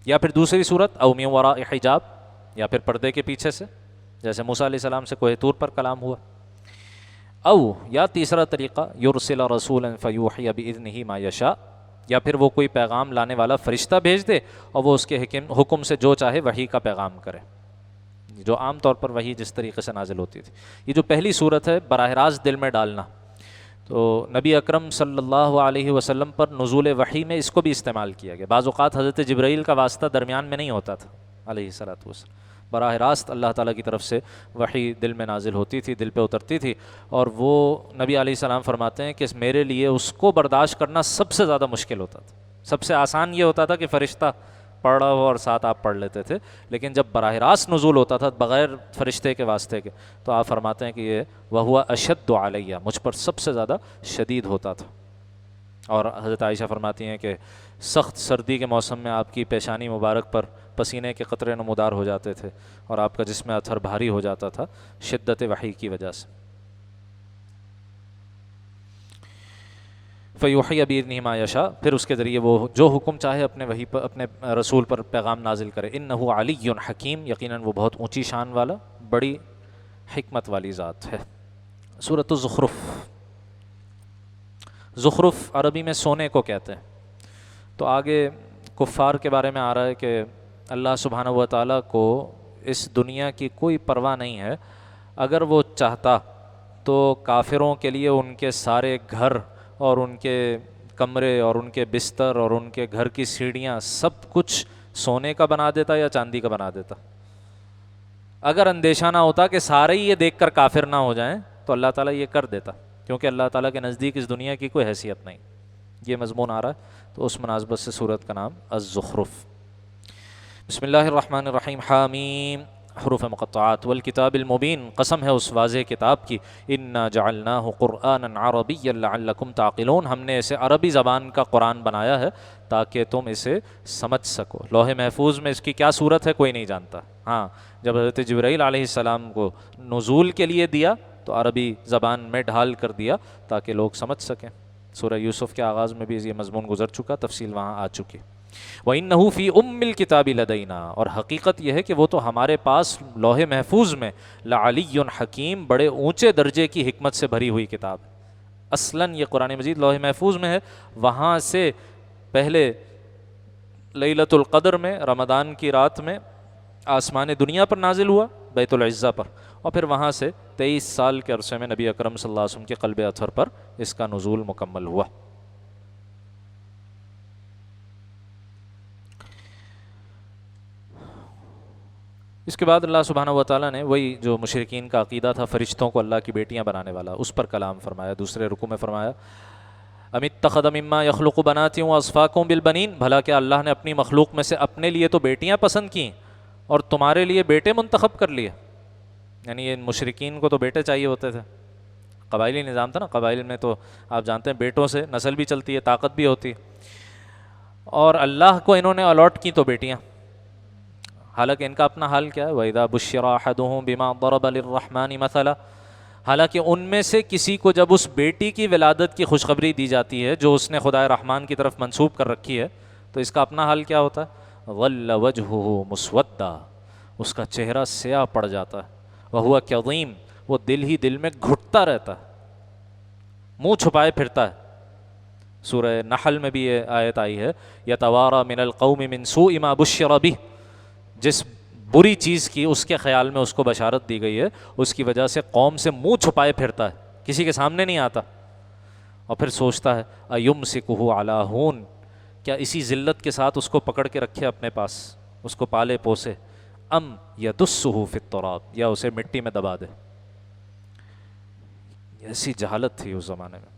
یا پھر دوسری صورت او من وراء حجاب, یا پھر پردے کے پیچھے سے, جیسے موسیٰ علیہ السلام سے کوہ طور پر کلام ہوا. او یا تیسرا طریقہ یرسل رسولا فیوحی باذنہ ما یشاء, یا پھر وہ کوئی پیغام لانے والا فرشتہ بھیج دے اور وہ اس کے حکم سے جو چاہے وحی کا پیغام کرے, جو عام طور پر وحی جس طریقے سے نازل ہوتی تھی. یہ جو پہلی صورت ہے براہ راست دل میں ڈالنا, تو نبی اکرم صلی اللہ علیہ وسلم پر نزول وحی میں اس کو بھی استعمال کیا گیا. بعض اوقات حضرت جبرائیل کا واسطہ درمیان میں نہیں ہوتا تھا علیہ الصلوۃ والسلام, براہ راست اللہ تعالیٰ کی طرف سے وحی دل میں نازل ہوتی تھی, دل پہ اترتی تھی. اور وہ نبی علیہ السلام فرماتے ہیں کہ میرے لیے اس کو برداشت کرنا سب سے زیادہ مشکل ہوتا تھا. سب سے آسان یہ ہوتا تھا کہ فرشتہ پڑھ رہا ہو اور ساتھ آپ پڑھ لیتے تھے, لیکن جب براہ راست نزول ہوتا تھا بغیر فرشتے کے واسطے کے, تو آپ فرماتے ہیں کہ یہ وَهُوَ أَشَدُّ عَلَيَّ, مجھ پر سب سے زیادہ شدید ہوتا تھا. اور حضرت عائشہ فرماتی ہیں کہ سخت سردی کے موسم میں آپ کی پیشانی مبارک پر پسینے کے قطرے نمودار ہو جاتے تھے اور آپ کا جسم اطہر بھاری ہو جاتا تھا شدت وحی کی وجہ سے. فیوحی بإذنہ ما یشاء, پھر اس کے ذریعے وہ جو حکم چاہے اپنے وحی پر, اپنے رسول پر پیغام نازل کرے. انہ علی حکیم, یقیناً وہ بہت اونچی شان والا بڑی حکمت والی ذات ہے. سورۃ الزخرف. زخرف عربی میں سونے کو کہتے ہیں. تو آگے کفار کے بارے میں آ رہا ہے کہ اللہ سبحانہ و تعالیٰ کو اس دنیا کی کوئی پرواہ نہیں ہے. اگر وہ چاہتا تو کافروں کے لیے ان کے سارے گھر اور ان کے کمرے اور ان کے بستر اور ان کے گھر کی سیڑھیاں سب کچھ سونے کا بنا دیتا یا چاندی کا بنا دیتا. اگر اندیشہ نہ ہوتا کہ سارے ہی یہ دیکھ کر کافر نہ ہو جائیں تو اللہ تعالیٰ یہ کر دیتا, کیونکہ اللہ تعالیٰ کے نزدیک اس دنیا کی کوئی حیثیت نہیں. یہ مضمون آ رہا ہے, تو اس مناسبت سے سورت کا نام الزخرف. بسم اللہ الرحمن الرحیم. حامیم, حروف مقطعات. والکتاب المبین, قسم ہے اس واضح کتاب کی. انا جعلناہ قرآنا عربیا لعلکم تعقلون, ہم نے اسے عربی زبان کا قرآن بنایا ہے تاکہ تم اسے سمجھ سکو. لوح محفوظ میں اس کی کیا صورت ہے کوئی نہیں جانتا. ہاں, جب حضرت جبرائیل علیہ السلام کو نزول کے لیے دیا تو عربی زبان میں ڈھال کر دیا تاکہ لوگ سمجھ سکیں. سورہ یوسف کے آغاز میں بھی یہ مضمون گزر چکا, تفصیل وہاں آ چکی. وَإِنَّهُ فِي أُمِّ الْكِتَابِ لَدَيْنَا, اور حقیقت یہ ہے کہ وہ تو ہمارے پاس لوح محفوظ میں لَعَلِيٌّ حکیم, بڑے اونچے درجے کی حکمت سے بھری ہوئی کتاب. اصلاً یہ قرآن مجید لوح محفوظ میں ہے, وہاں سے پہلے لیلۃ القدر میں رمضان کی رات میں آسمان دنیا پر نازل ہوا بیت العزہ پر, اور پھر وہاں سے 23 سال کے عرصے میں نبی اکرم صلی اللہ علیہ وسلم کے قلب اطہر پر اس کا نزول مکمل ہوا. اس کے بعد اللہ سبحانہ و تعالیٰ نے وہی جو مشرکین کا عقیدہ تھا فرشتوں کو اللہ کی بیٹیاں بنانے والا, اس پر کلام فرمایا. دوسرے رکوع میں فرمایا ام اتخذ مما یخلق بنات واصفاکم بالبنین, بھلا کہ اللہ نے اپنی مخلوق میں سے اپنے لیے تو بیٹیاں پسند کیں اور تمہارے لیے بیٹے منتخب کر لیے. یعنی یہ مشرکین کو تو بیٹے چاہیے ہوتے تھے, قبائلی نظام تھا نا. قبائل میں تو آپ جانتے ہیں بیٹوں سے نسل بھی چلتی ہے, طاقت بھی ہوتی ہے, اور اللہ کو انہوں نے الاٹ کی تو بیٹیاں. حالانکہ ان کا اپنا حال کیا ہے, وَإِذَا بُشِّرَ أَحَدُهُم بِمَا ضَرَبَ لِلرَّحْمَنِ مَثَلًا, حالانکہ ان میں سے کسی کو جب اس بیٹی کی ولادت کی خوشخبری دی جاتی ہے جو اس نے خدائے رحمان کی طرف منسوب کر رکھی ہے, تو اس کا اپنا حال کیا ہوتا ہے, ظَلَّ وَجْهُهُ مُسْوَدًّا, اس کا چہرہ سیاہ پڑ جاتا ہے. وَهُوَ كَظِيمٌ, وہ دل ہی دل میں گھٹتا رہتا ہے, منہ چھپائے پھرتا ہے. سورہ نحل میں بھی یہ آیت آئی ہے, يَتَوَارَى مِنَ الْقَوْمِ مِنْ سُوءِ مَا بُشِّرَ بِهِ, جس بری چیز کی اس کے خیال میں اس کو بشارت دی گئی ہے اس کی وجہ سے قوم سے منہ چھپائے پھرتا ہے, کسی کے سامنے نہیں آتا, اور پھر سوچتا ہے اَيُمْسِكُهُ عَلَىٰ هُونٍ, کیا اسی ذلت کے ساتھ اس کو پکڑ کے رکھے اپنے پاس, اس کو پالے پوسے. ام یدسہ فی التراب، یا اسے مٹی میں دبا دے۔ ایسی جہالت تھی اس زمانے میں۔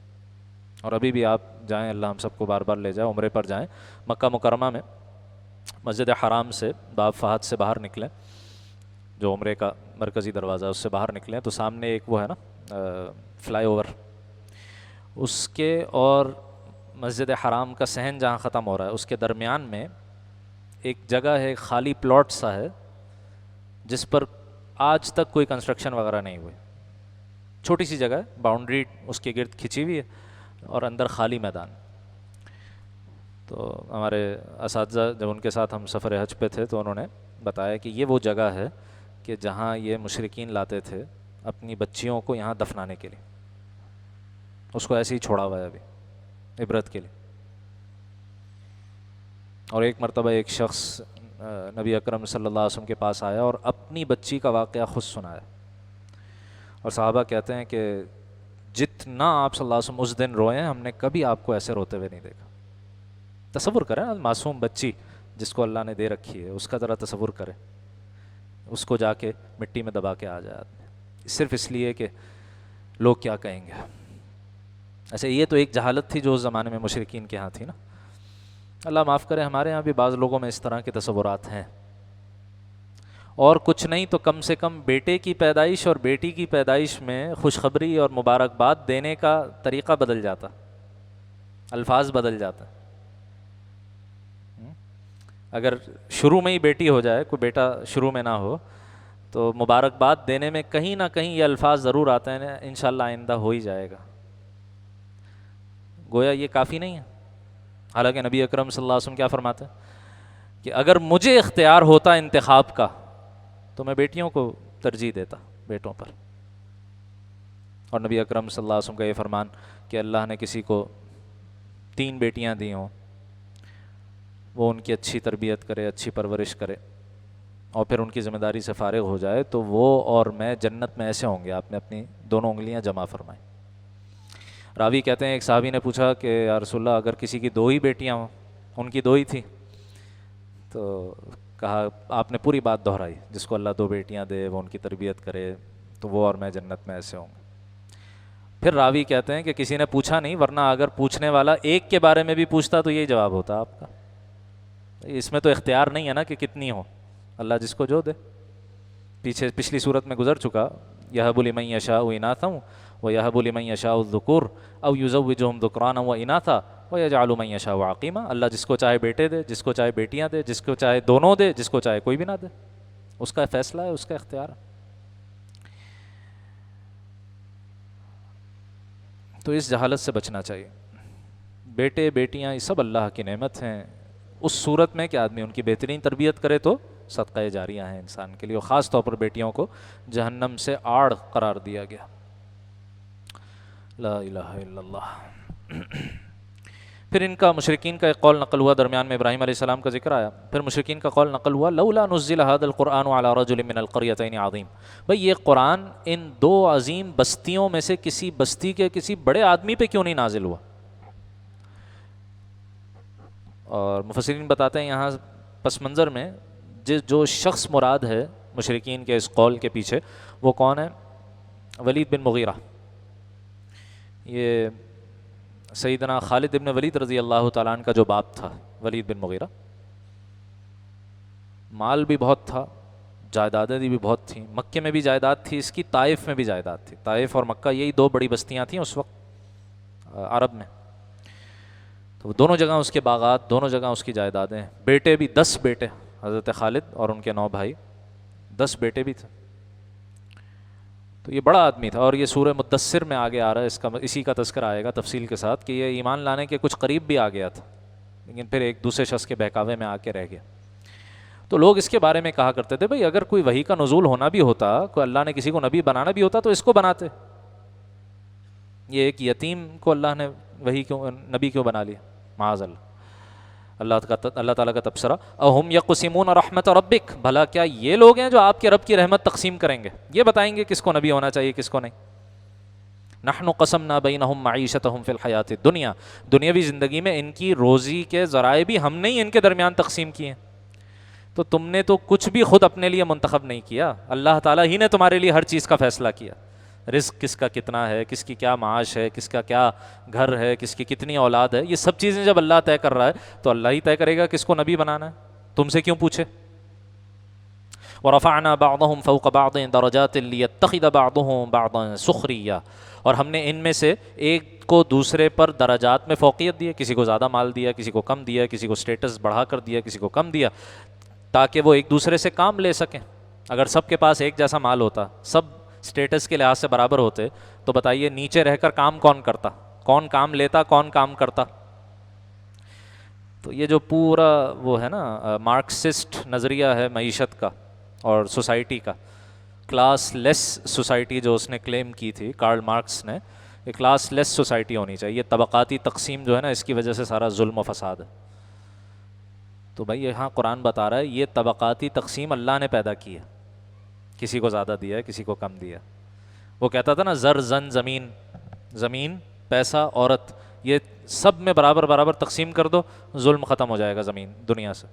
اور ابھی بھی آپ جائیں، اللہ ہم سب کو بار بار لے جائے، عمرے پر جائیں، مکہ مکرمہ میں مسجد حرام سے باب فہد سے باہر نکلیں، جو عمرے کا مرکزی دروازہ ہے اس سے باہر نکلیں تو سامنے ایک وہ ہے نا فلائی اوور، اس کے اور مسجد حرام کا صحن جہاں ختم ہو رہا ہے اس کے درمیان میں ایک جگہ ہے، خالی پلاٹ سا ہے جس پر آج تک کوئی کنسٹرکشن وغیرہ نہیں ہوئی، چھوٹی سی جگہ ہے، باؤنڈری اس کے گرد کھنچی ہوئی ہے اور اندر خالی میدان۔ تو ہمارے اساتذہ جب ان کے ساتھ ہم سفر حج پہ تھے تو انہوں نے بتایا کہ یہ وہ جگہ ہے کہ جہاں یہ مشرکین لاتے تھے اپنی بچیوں کو یہاں دفنانے کے لیے، اس کو ایسے ہی چھوڑا ہوا ہے ابھی عبرت کے لیے۔ اور ایک مرتبہ ایک شخص نبی اکرم صلی اللہ علیہ وسلم کے پاس آیا اور اپنی بچی کا واقعہ خود سنایا، اور صحابہ کہتے ہیں کہ جتنا آپ صلی اللہ علیہ وسلم اس دن روئے ہیں ہم نے کبھی آپ کو ایسے روتے ہوئے نہیں دیکھا۔ تصور کریں معصوم بچی جس کو اللہ نے دے رکھی ہے، اس کا ذرا تصور کریں، اس کو جا کے مٹی میں دبا کے آ جائے آدمی، صرف اس لیے کہ لوگ کیا کہیں گے۔ ایسے یہ تو ایک جہالت تھی جو اس زمانے میں مشرکین کے ہاں تھی نا۔ اللہ معاف کرے، ہمارے ہاں بھی بعض لوگوں میں اس طرح کے تصورات ہیں، اور کچھ نہیں تو کم سے کم بیٹے کی پیدائش اور بیٹی کی پیدائش میں خوشخبری اور مبارکباد دینے کا طریقہ بدل جاتا، الفاظ بدل جاتا۔ اگر شروع میں ہی بیٹی ہو جائے، کوئی بیٹا شروع میں نہ ہو، تو مبارکباد دینے میں کہیں نہ کہیں یہ الفاظ ضرور آتے ہیں، انشاءاللہ آئندہ ہو ہی جائے گا۔ گویا یہ کافی نہیں ہے، حالانکہ نبی اکرم صلی اللہ علیہ وسلم کیا فرماتے ہیں کہ اگر مجھے اختیار ہوتا انتخاب کا تو میں بیٹیوں کو ترجیح دیتا بیٹوں پر۔ اور نبی اکرم صلی اللہ علیہ وسلم کا یہ فرمان کہ اللہ نے کسی کو 3 بیٹیاں دی ہوں، وہ ان کی اچھی تربیت کرے، اچھی پرورش کرے، اور پھر ان کی ذمہ داری سے فارغ ہو جائے تو وہ اور میں جنت میں ایسے ہوں گے، آپ نے اپنی دونوں انگلیاں جمع فرمائیں۔ راوی کہتے ہیں ایک صحابی نے پوچھا کہ یا رسول اللہ اگر کسی کی 2 ہی بیٹیاں ہوں، ان کی 2 ہی تھی، تو کہا آپ نے پوری بات دہرائی، جس کو اللہ 2 بیٹیاں دے وہ ان کی تربیت کرے تو وہ اور میں جنت میں ایسے ہوں گے۔ پھر راوی کہتے ہیں کہ کسی نے پوچھا نہیں، ورنہ اگر پوچھنے والا ایک کے بارے میں بھی پوچھتا تو یہی جواب ہوتا آپ کا۔ اس میں تو اختیار نہیں ہے نا کہ کتنی ہو، اللہ جس کو جو دے۔ پچھلی صورت میں گزر چکا، یہب لمن یشاء اناثا ویہب لمن یشاء الذکور او یزوجہم ذکرانا واناثا ویجعل من یشاء عقیما۔ اللہ جس کو چاہے بیٹے دے، جس کو چاہے بیٹیاں دے، جس کو چاہے دونوں دے، جس کو چاہے کوئی بھی نہ دے، اس کا فیصلہ ہے، اس کا اختیار ہے۔ تو اس جہالت سے بچنا چاہیے۔ بیٹے بیٹیاں یہ سب اللہ کی نعمت ہیں، اس صورت میں کہ آدمی ان کی بہترین تربیت کرے تو صدقہ جاریہ ہیں انسان کے لیے، اور خاص طور پر بیٹیوں کو جہنم سے آڑ قرار دیا گیا۔ لا الہ الا اللہ۔ پھر ان کا مشرکین کا ایک قول نقل ہوا، درمیان میں ابراہیم علیہ السلام کا ذکر آیا، پھر مشرکین کا قول نقل ہوا لولا نزل هذا القرآن على رجل من القريتين عظیم، بھئی یہ قرآن ان 2 عظیم بستیوں میں سے کسی بستی کے کسی بڑے آدمی پہ کیوں نہیں نازل ہوا؟ اور مفسرین بتاتے ہیں یہاں پس منظر میں جو شخص مراد ہے مشرکین کے اس قول کے پیچھے، وہ کون ہے؟ ولید بن مغیرہ۔ یہ سیدنا خالد بن ولید رضی اللہ تعالیٰ عنہ کا جو باپ تھا، ولید بن مغیرہ، مال بھی بہت تھا، جائیدادیں بھی بہت تھیں، مکے میں بھی جائیداد تھی اس کی، طائف میں بھی جائیداد تھی۔ طائف اور مکہ یہی 2 بڑی بستیاں تھیں اس وقت عرب میں، تو دونوں جگہ اس کے باغات، دونوں جگہ اس کی جائیدادیں، بیٹے بھی 10 بیٹے، حضرت خالد اور ان کے 9 بھائی، 10 بیٹے بھی تھے۔ تو یہ بڑا آدمی تھا، اور یہ سورہ مدثر میں آگے آ رہا ہے، اسی کا تذکرہ آئے گا تفصیل کے ساتھ، کہ یہ ایمان لانے کے کچھ قریب بھی آ گیا تھا، لیکن پھر ایک دوسرے شخص کے بہکاوے میں آ کے رہ گیا۔ تو لوگ اس کے بارے میں کہا کرتے تھے بھئی اگر کوئی وحی کا نزول ہونا بھی ہوتا، کوئی اللہ نے کسی کو نبی بنانا بھی ہوتا تو اس کو بناتے، یہ ایک یتیم کو اللہ نے وحی کیوں نبی کیوں بنا لیا؟ معاذ اللہ تعالیٰ کا تبصرہ اہم یقسمون رحمت ربک، بھلا کیا یہ لوگ ہیں جو آپ کے رب کی رحمت تقسیم کریں گے، یہ بتائیں گے کس کو نبی ہونا چاہیے کس کو نہیں؟ نحن قسمنا بینہم معیشتہم فی الحیات الدنیا، دنیاوی زندگی میں ان کی روزی کے ذرائع بھی ہم نے ہی ان کے درمیان تقسیم کیے ہیں۔ تو تم نے تو کچھ بھی خود اپنے لیے منتخب نہیں کیا، اللہ تعالیٰ ہی نے تمہارے لیے ہر چیز کا فیصلہ کیا. رزق کس کا کتنا ہے، کس کی کیا معاش ہے، کس کا کیا گھر ہے، کس کی کتنی اولاد ہے، یہ سب چیزیں جب اللہ طے کر رہا ہے تو اللہ ہی طے کرے گا کس کو نبی بنانا ہے، تم سے کیوں پوچھے. وَرَفَعْنَا بَعْضَهُمْ فَوْقَ بَعْضٍ دَرَجَاتٍ لِيَتَّخِذَ بَعْضُهُمْ بَعْضًا سُخْرِيًّا، اور ہم نے ان میں سے ایک کو دوسرے پر درجات میں فوقیت دی ہے، کسی کو زیادہ مال دیا، کسی کو کم دیا، کسی کو سٹیٹس بڑھا کر دیا، کسی کو کم دیا، تاکہ وہ ایک دوسرے سے کام لے سکیں. اگر سب کے پاس ایک جیسا مال ہوتا، سب سٹیٹس کے لحاظ سے برابر ہوتے، تو بتائیے نیچے رہ کر کام کون کرتا، کون کام لیتا، کون کام کرتا. تو یہ جو پورا وہ ہے نا مارکسسٹ نظریہ ہے معیشت کا اور سوسائٹی کا، کلاس لیس سوسائٹی جو اس نے کلیم کی تھی کارل مارکس نے، یہ کلاس لیس سوسائٹی ہونی چاہیے. یہ طبقاتی تقسیم جو ہے نا، اس کی وجہ سے سارا ظلم و فساد ہے. تو بھائی یہاں قرآن بتا رہا ہے یہ طبقاتی تقسیم اللہ نے پیدا کی ہے، کسی کو زیادہ دیا ہے، کسی کو کم دیا. وہ کہتا تھا نا زر زن زمین، زمین پیسہ عورت، یہ سب میں برابر برابر تقسیم کر دو، ظلم ختم ہو جائے گا زمین دنیا سے.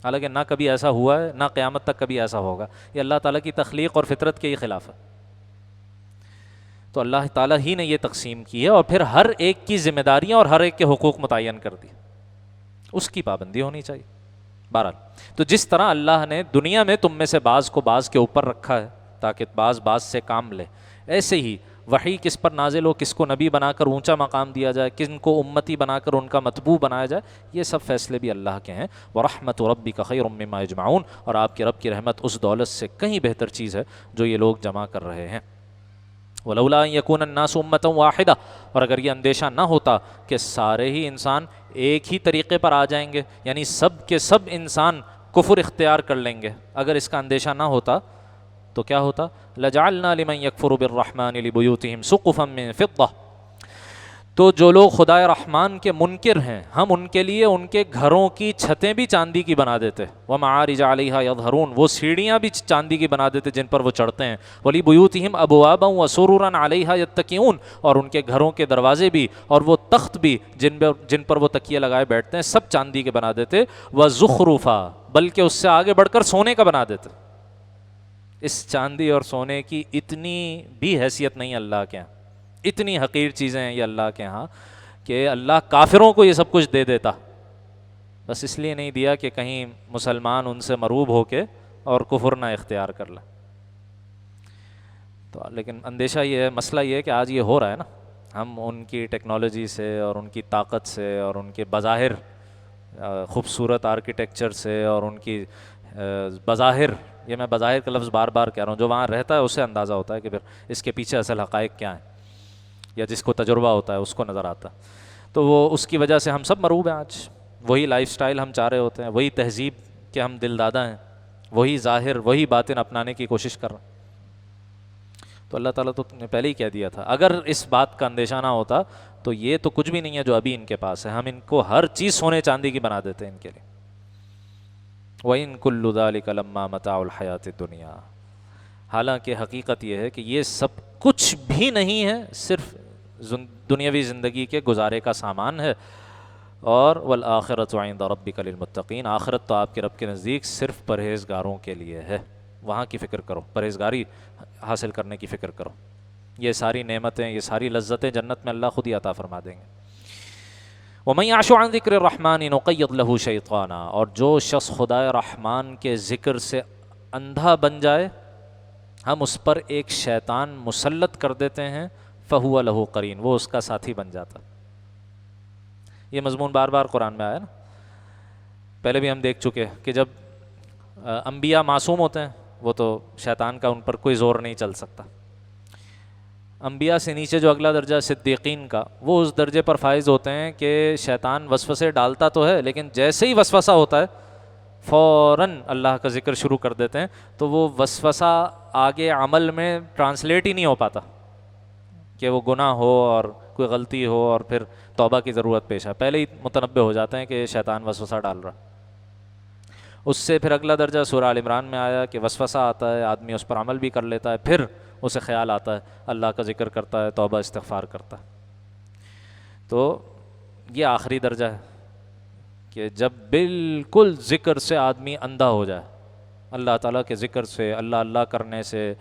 حالانکہ نہ کبھی ایسا ہوا ہے، نہ قیامت تک کبھی ایسا ہوگا. یہ اللہ تعالیٰ کی تخلیق اور فطرت کے ہی خلاف ہے. تو اللہ تعالیٰ ہی نے یہ تقسیم کی ہے، اور پھر ہر ایک کی ذمہ داریاں اور ہر ایک کے حقوق متعین کر دی، اس کی پابندی ہونی چاہیے. بہرحال تو جس طرح اللہ نے دنیا میں تم میں سے بعض کو بعض کے اوپر رکھا ہے تاکہ بعض سے کام لے، ایسے ہی وحی کس پر نازل ہو، کس کو نبی بنا کر اونچا مقام دیا جائے، کن کو امتی بنا کر ان کا متبوع بنایا جائے، یہ سب فیصلے بھی اللہ کے ہیں. وَرَحْمَتُ رَبِّكَ خَيْرٌ مِّمَّا يَجْمَعُونَ، اور آپ کے رب کی رحمت اس دولت سے کہیں بہتر چیز ہے جو یہ لوگ جمع کر رہے ہیں. وَلَوْلَا أَن يَكُونَ النَّاسُ أُمَّةً وَاحِدَةً، اور اگر یہ اندیشہ نہ ہوتا کہ سارے ہی انسان ایک ہی طریقے پر آ جائیں گے، یعنی سب کے سب انسان کفر اختیار کر لیں گے، اگر اس کا اندیشہ نہ ہوتا تو کیا ہوتا؟ لَجَعَلْنَا لِمَن يَكْفُرُ بِالرَّحْمَنِ لِبُيُوتِهِمْ سُقُفًا مِّن فِضَّةٍ، تو جو لوگ خدائے رحمان کے منکر ہیں ہم ان کے لیے ان کے گھروں کی چھتیں بھی چاندی کی بنا دیتے. وَمَعَارِجَ عَلَيْهَا يَظْهَرُونَ، وہ سیڑھیاں بھی چاندی کی بنا دیتے جن پر وہ چڑھتے ہیں. وَلِبُيُوتِهِمْ أَبْوَابًا وَسُرُرًا عَلَيْهَا يَتَّكِئُونَ، اور ان کے گھروں کے دروازے بھی اور وہ تخت بھی جن پر وہ تکیے لگائے بیٹھتے ہیں سب چاندی کے بنا دیتے. وَزُخْرُفًا، بلکہ اس سے آگے بڑھ کر سونے کا بنا دیتے. اس چاندی اور سونے کی اتنی بھی حیثیت نہیں اللہ کے ہاں، اتنی حقیر چیزیں ہیں یہ اللہ کے ہاں کہ اللہ کافروں کو یہ سب کچھ دے دیتا، بس اس لیے نہیں دیا کہ کہیں مسلمان ان سے مروب ہو کے اور کفر نہ اختیار کر لیں. تو لیکن اندیشہ یہ ہے، مسئلہ یہ ہے کہ آج یہ ہو رہا ہے نا، ہم ان کی ٹیکنالوجی سے اور ان کی طاقت سے اور ان کے بظاہر خوبصورت آرکیٹیکچر سے اور ان کی بظاہر، یہ میں بظاہر کا لفظ بار بار کہہ رہا ہوں، جو وہاں رہتا ہے اسے اندازہ ہوتا ہے کہ پھر اس کے پیچھے اصل حقائق کیا ہیں، یا جس کو تجربہ ہوتا ہے اس کو نظر آتا. تو وہ اس کی وجہ سے ہم سب مروب ہیں آج، وہی لائف سٹائل ہم چاہ رہے ہوتے ہیں، وہی تہذیب کے ہم دل دادا ہیں، وہی ظاہر وہی باطن اپنانے کی کوشش کر رہے ہیں. تو اللہ تعالیٰ تو نے پہلے ہی کہہ دیا تھا، اگر اس بات کا اندیشہ نہ ہوتا تو یہ تو کچھ بھی نہیں ہے جو ابھی ان کے پاس ہے، ہم ان کو ہر چیز سونے چاندی کی بنا دیتے ہیں ان کے لیے. وَإِن كُلُّ ذَلِكَ لَمَّا مَتَاعُ الْحَيَاةِ الدُّنْيَا، حالانکہ حقیقت یہ ہے کہ یہ سب کچھ بھی نہیں ہے، صرف دنیاوی زندگی کے گزارے کا سامان ہے. اور وَالْآخِرَةُ عِندَ رَبِّكَ لِلْمُتَّقِينَ، آخرت تو آپ کے رب کے نزدیک صرف پرہیزگاروں کے لیے ہے. وہاں کی فکر کرو، پرہیزگاری حاصل کرنے کی فکر کرو. یہ ساری نعمتیں، یہ ساری لذتیں جنت میں اللہ خود ہی عطا فرما دیں گے. وَمَن يَعْشُ عَن ذِكْرِ الرَّحْمَنِ نُقَيِّضْ لَهُ شَيْطَانًا، اور جو شخص خدائے رحمان کے ذکر سے اندھا بن جائے ہم اس پر ایک شیطان مسلط کر دیتے ہیں. فَهُوَ لَهُ قَرِينٌ، وہ اس کا ساتھی بن جاتا. یہ مضمون بار بار قرآن میں آیا نا، پہلے بھی ہم دیکھ چکے کہ جب انبیاء معصوم ہوتے ہیں وہ تو شیطان کا ان پر کوئی زور نہیں چل سکتا. انبیاء سے نیچے جو اگلا درجہ صدیقین کا، وہ اس درجے پر فائز ہوتے ہیں کہ شیطان وسوسے ڈالتا تو ہے لیکن جیسے ہی وسوسہ ہوتا ہے فوراً اللہ کا ذکر شروع کر دیتے ہیں، تو وہ وسوسہ آگے عمل میں ٹرانسلیٹ ہی نہیں ہو پاتا کہ وہ گناہ ہو اور کوئی غلطی ہو اور پھر توبہ کی ضرورت پیش ہے، پہلے ہی متنبہ ہو جاتے ہیں کہ شیطان وسوسہ ڈال رہا. اس سے پھر اگلا درجہ سورہ آل عمران میں آیا کہ وسوسہ آتا ہے، آدمی اس پر عمل بھی کر لیتا ہے، پھر اسے خیال آتا ہے، اللہ کا ذکر کرتا ہے، توبہ استغفار کرتا ہے. تو یہ آخری درجہ ہے کہ جب بالکل ذکر سے آدمی اندھا ہو جائے، اللہ تعالیٰ کے ذکر سے، اللہ اللہ کرنے سے،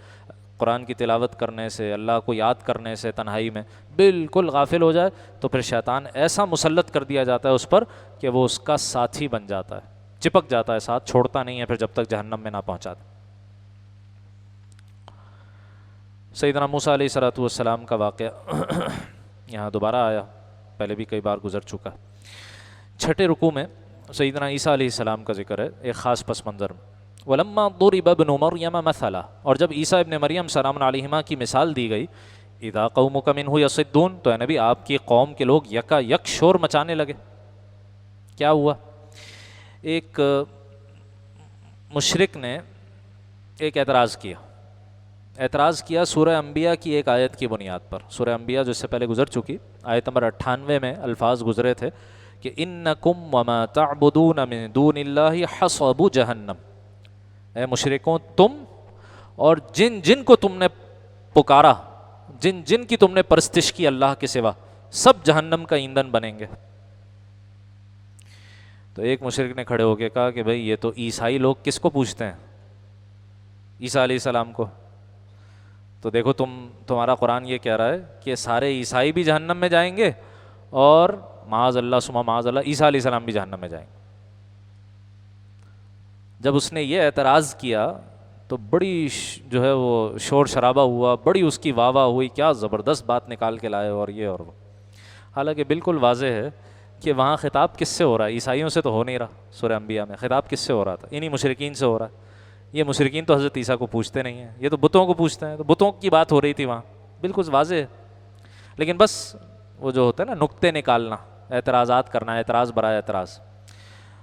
قرآن کی تلاوت کرنے سے، اللہ کو یاد کرنے سے تنہائی میں بالکل غافل ہو جائے، تو پھر شیطان ایسا مسلط کر دیا جاتا ہے اس پر کہ وہ اس کا ساتھی بن جاتا ہے، چپک جاتا ہے ساتھ، چھوڑتا نہیں ہے پھر جب تک جہنم میں نہ پہنچا دے۔ سیدنا موسیٰ علیہ الصلوۃ والسلام کا واقعہ یہاں دوبارہ آیا، پہلے بھی کئی بار گزر چکا ہے۔ چھٹے رکوع میں سیدنا عیسیٰ علیہ السلام کا ذکر ہے ایک خاص پس منظر میں۔ وَلَمَّا ضُرِبَ ابْنُ مَرْيَمَ مَثَلًا، اور جب عیسیٰ ابن مریم سلام علیہما کی مثال دی گئی، اِذَا قَوْمُكَ مِنْهُ يَصِدُّونَ، تو اے نبی آپ کی قوم کے لوگ یکا یک شور مچانے لگے۔ کیا ہوا؟ ایک مشرک نے ایک اعتراض کیا سورہ انبیاء کی ایک آیت کی بنیاد پر۔ سورہ انبیاء جو اس سے پہلے گزر چکی، آیت نمبر 98 میں الفاظ گزرے تھے کہ اِنَّكُمْ وَمَا تَعْبُدُونَ مِن دُونِ اللَّهِ حَصَبُ جَهَنَّمَ، اے مشرکوں تم اور جن جن کو تم نے پکارا، جن جن کی تم نے پرستش کی اللہ کے سوا، سب جہنم کا ایندھن بنیں گے۔ تو ایک مشرک نے کھڑے ہو کے کہا کہ بھئی یہ تو عیسائی لوگ کس کو پوچھتے ہیں؟ عیسیٰ علیہ السلام کو۔ تو دیکھو تمہارا قرآن یہ کہہ رہا ہے کہ سارے عیسائی بھی جہنم میں جائیں گے اور معاذ اللہ ثم معاذ اللہ عیسیٰ علیہ السلام بھی جہنم میں جائیں گے۔ جب اس نے یہ اعتراض کیا تو بڑی جو ہے وہ شور شرابہ ہوا، بڑی اس کی واہ واہ ہوئی، کیا زبردست بات نکال کے لائے اور یہ اور وہ۔ حالانکہ بالکل واضح ہے کہ وہاں خطاب کس سے ہو رہا ہے؟ عیسائیوں سے تو ہو نہیں رہا، سورہ انبیاء میں خطاب کس سے ہو رہا تھا؟ انہی مشرکین سے ہو رہا ہے۔ یہ مشرکین تو حضرت عیسیٰ کو پوچھتے نہیں ہیں، یہ تو بتوں کو پوچھتے ہیں، تو بتوں کی بات ہو رہی تھی وہاں، بالکل واضح ہے۔ لیکن بس وہ جو ہوتا ہے نا نکتے نکالنا، اعتراضات کرنا، اعتراض برائے اعتراض،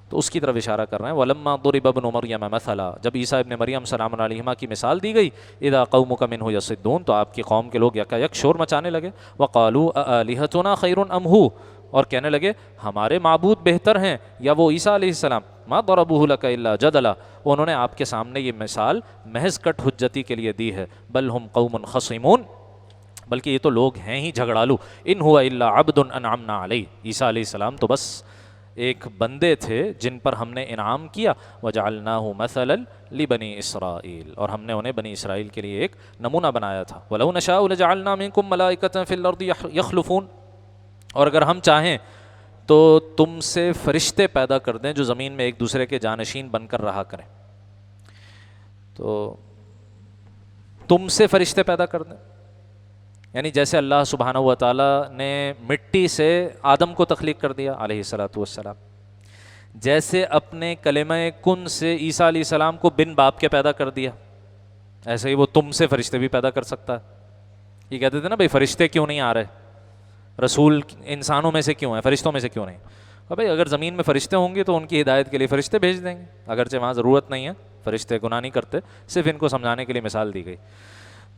تو اس کی طرف اشارہ کر رہے ہیں۔ وَلَمَّا ضُرِبَ ابْنُ مَرْيَمَ مَثَلًا، جب عیسیٰ ابن مریم سلام علیہما کی مثال دی گئی، اِذَا قَوْمُكَ مِنْهُ يَصِدُّونَ، تو آپ کی قوم کے لوگ یکا یک شور مچانے لگے۔ وَقَالُوا أَآلِهَتُنَا خَيْرٌ أَمْ هُوَ، اور کہنے لگے ہمارے معبود بہتر ہیں یا وہ عیسیٰ علیہ السلام؟ مَا ضَرَبُوهُ لَكَ إِلَّا جَدَلًا، انہوں نے آپ کے سامنے یہ مثال محض کٹ حجتی کے لیے دی ہے۔ بل ہم قوم خصمون، بلکہ یہ تو لوگ ہیں ہی جھگڑالو۔ ان ہوا الا عبد انعمنا علیہ، عیسیٰ علیہ السلام تو بس ایک بندے تھے جن پر ہم نے انعام کیا۔ وجعلناہ مثلا لبنی اسرائیل، اور ہم نے انہیں بنی اسرائیل کے لیے ایک نمونہ بنایا تھا۔ ولو نشاء لجعلنا منکم ملائکۃ فی الارض یخلفون، اور اگر ہم چاہیں تو تم سے فرشتے پیدا کر دیں جو زمین میں ایک دوسرے کے جانشین بن کر رہا کریں۔ تو تم سے فرشتے پیدا کر دیں، یعنی جیسے اللہ سبحانہ و تعالیٰ نے مٹی سے آدم کو تخلیق کر دیا علیہ الصلوۃ والسلام، جیسے اپنے کلمہ کن سے عیسیٰ علیہ السلام کو بن باپ کے پیدا کر دیا، ایسے ہی وہ تم سے فرشتے بھی پیدا کر سکتا ہے۔ یہ کہتے تھے نا بھائی فرشتے کیوں نہیں آ رہے، رسول انسانوں میں سے کیوں ہیں، فرشتوں میں سے کیوں نہیں؟ بھائی اگر زمین میں فرشتے ہوں گے تو ان کی ہدایت کے لیے فرشتے بھیج دیں گے، اگرچہ وہاں ضرورت نہیں ہے، فرشتے گناہ نہیں کرتے، صرف ان کو سمجھانے کے لیے مثال دی گئی۔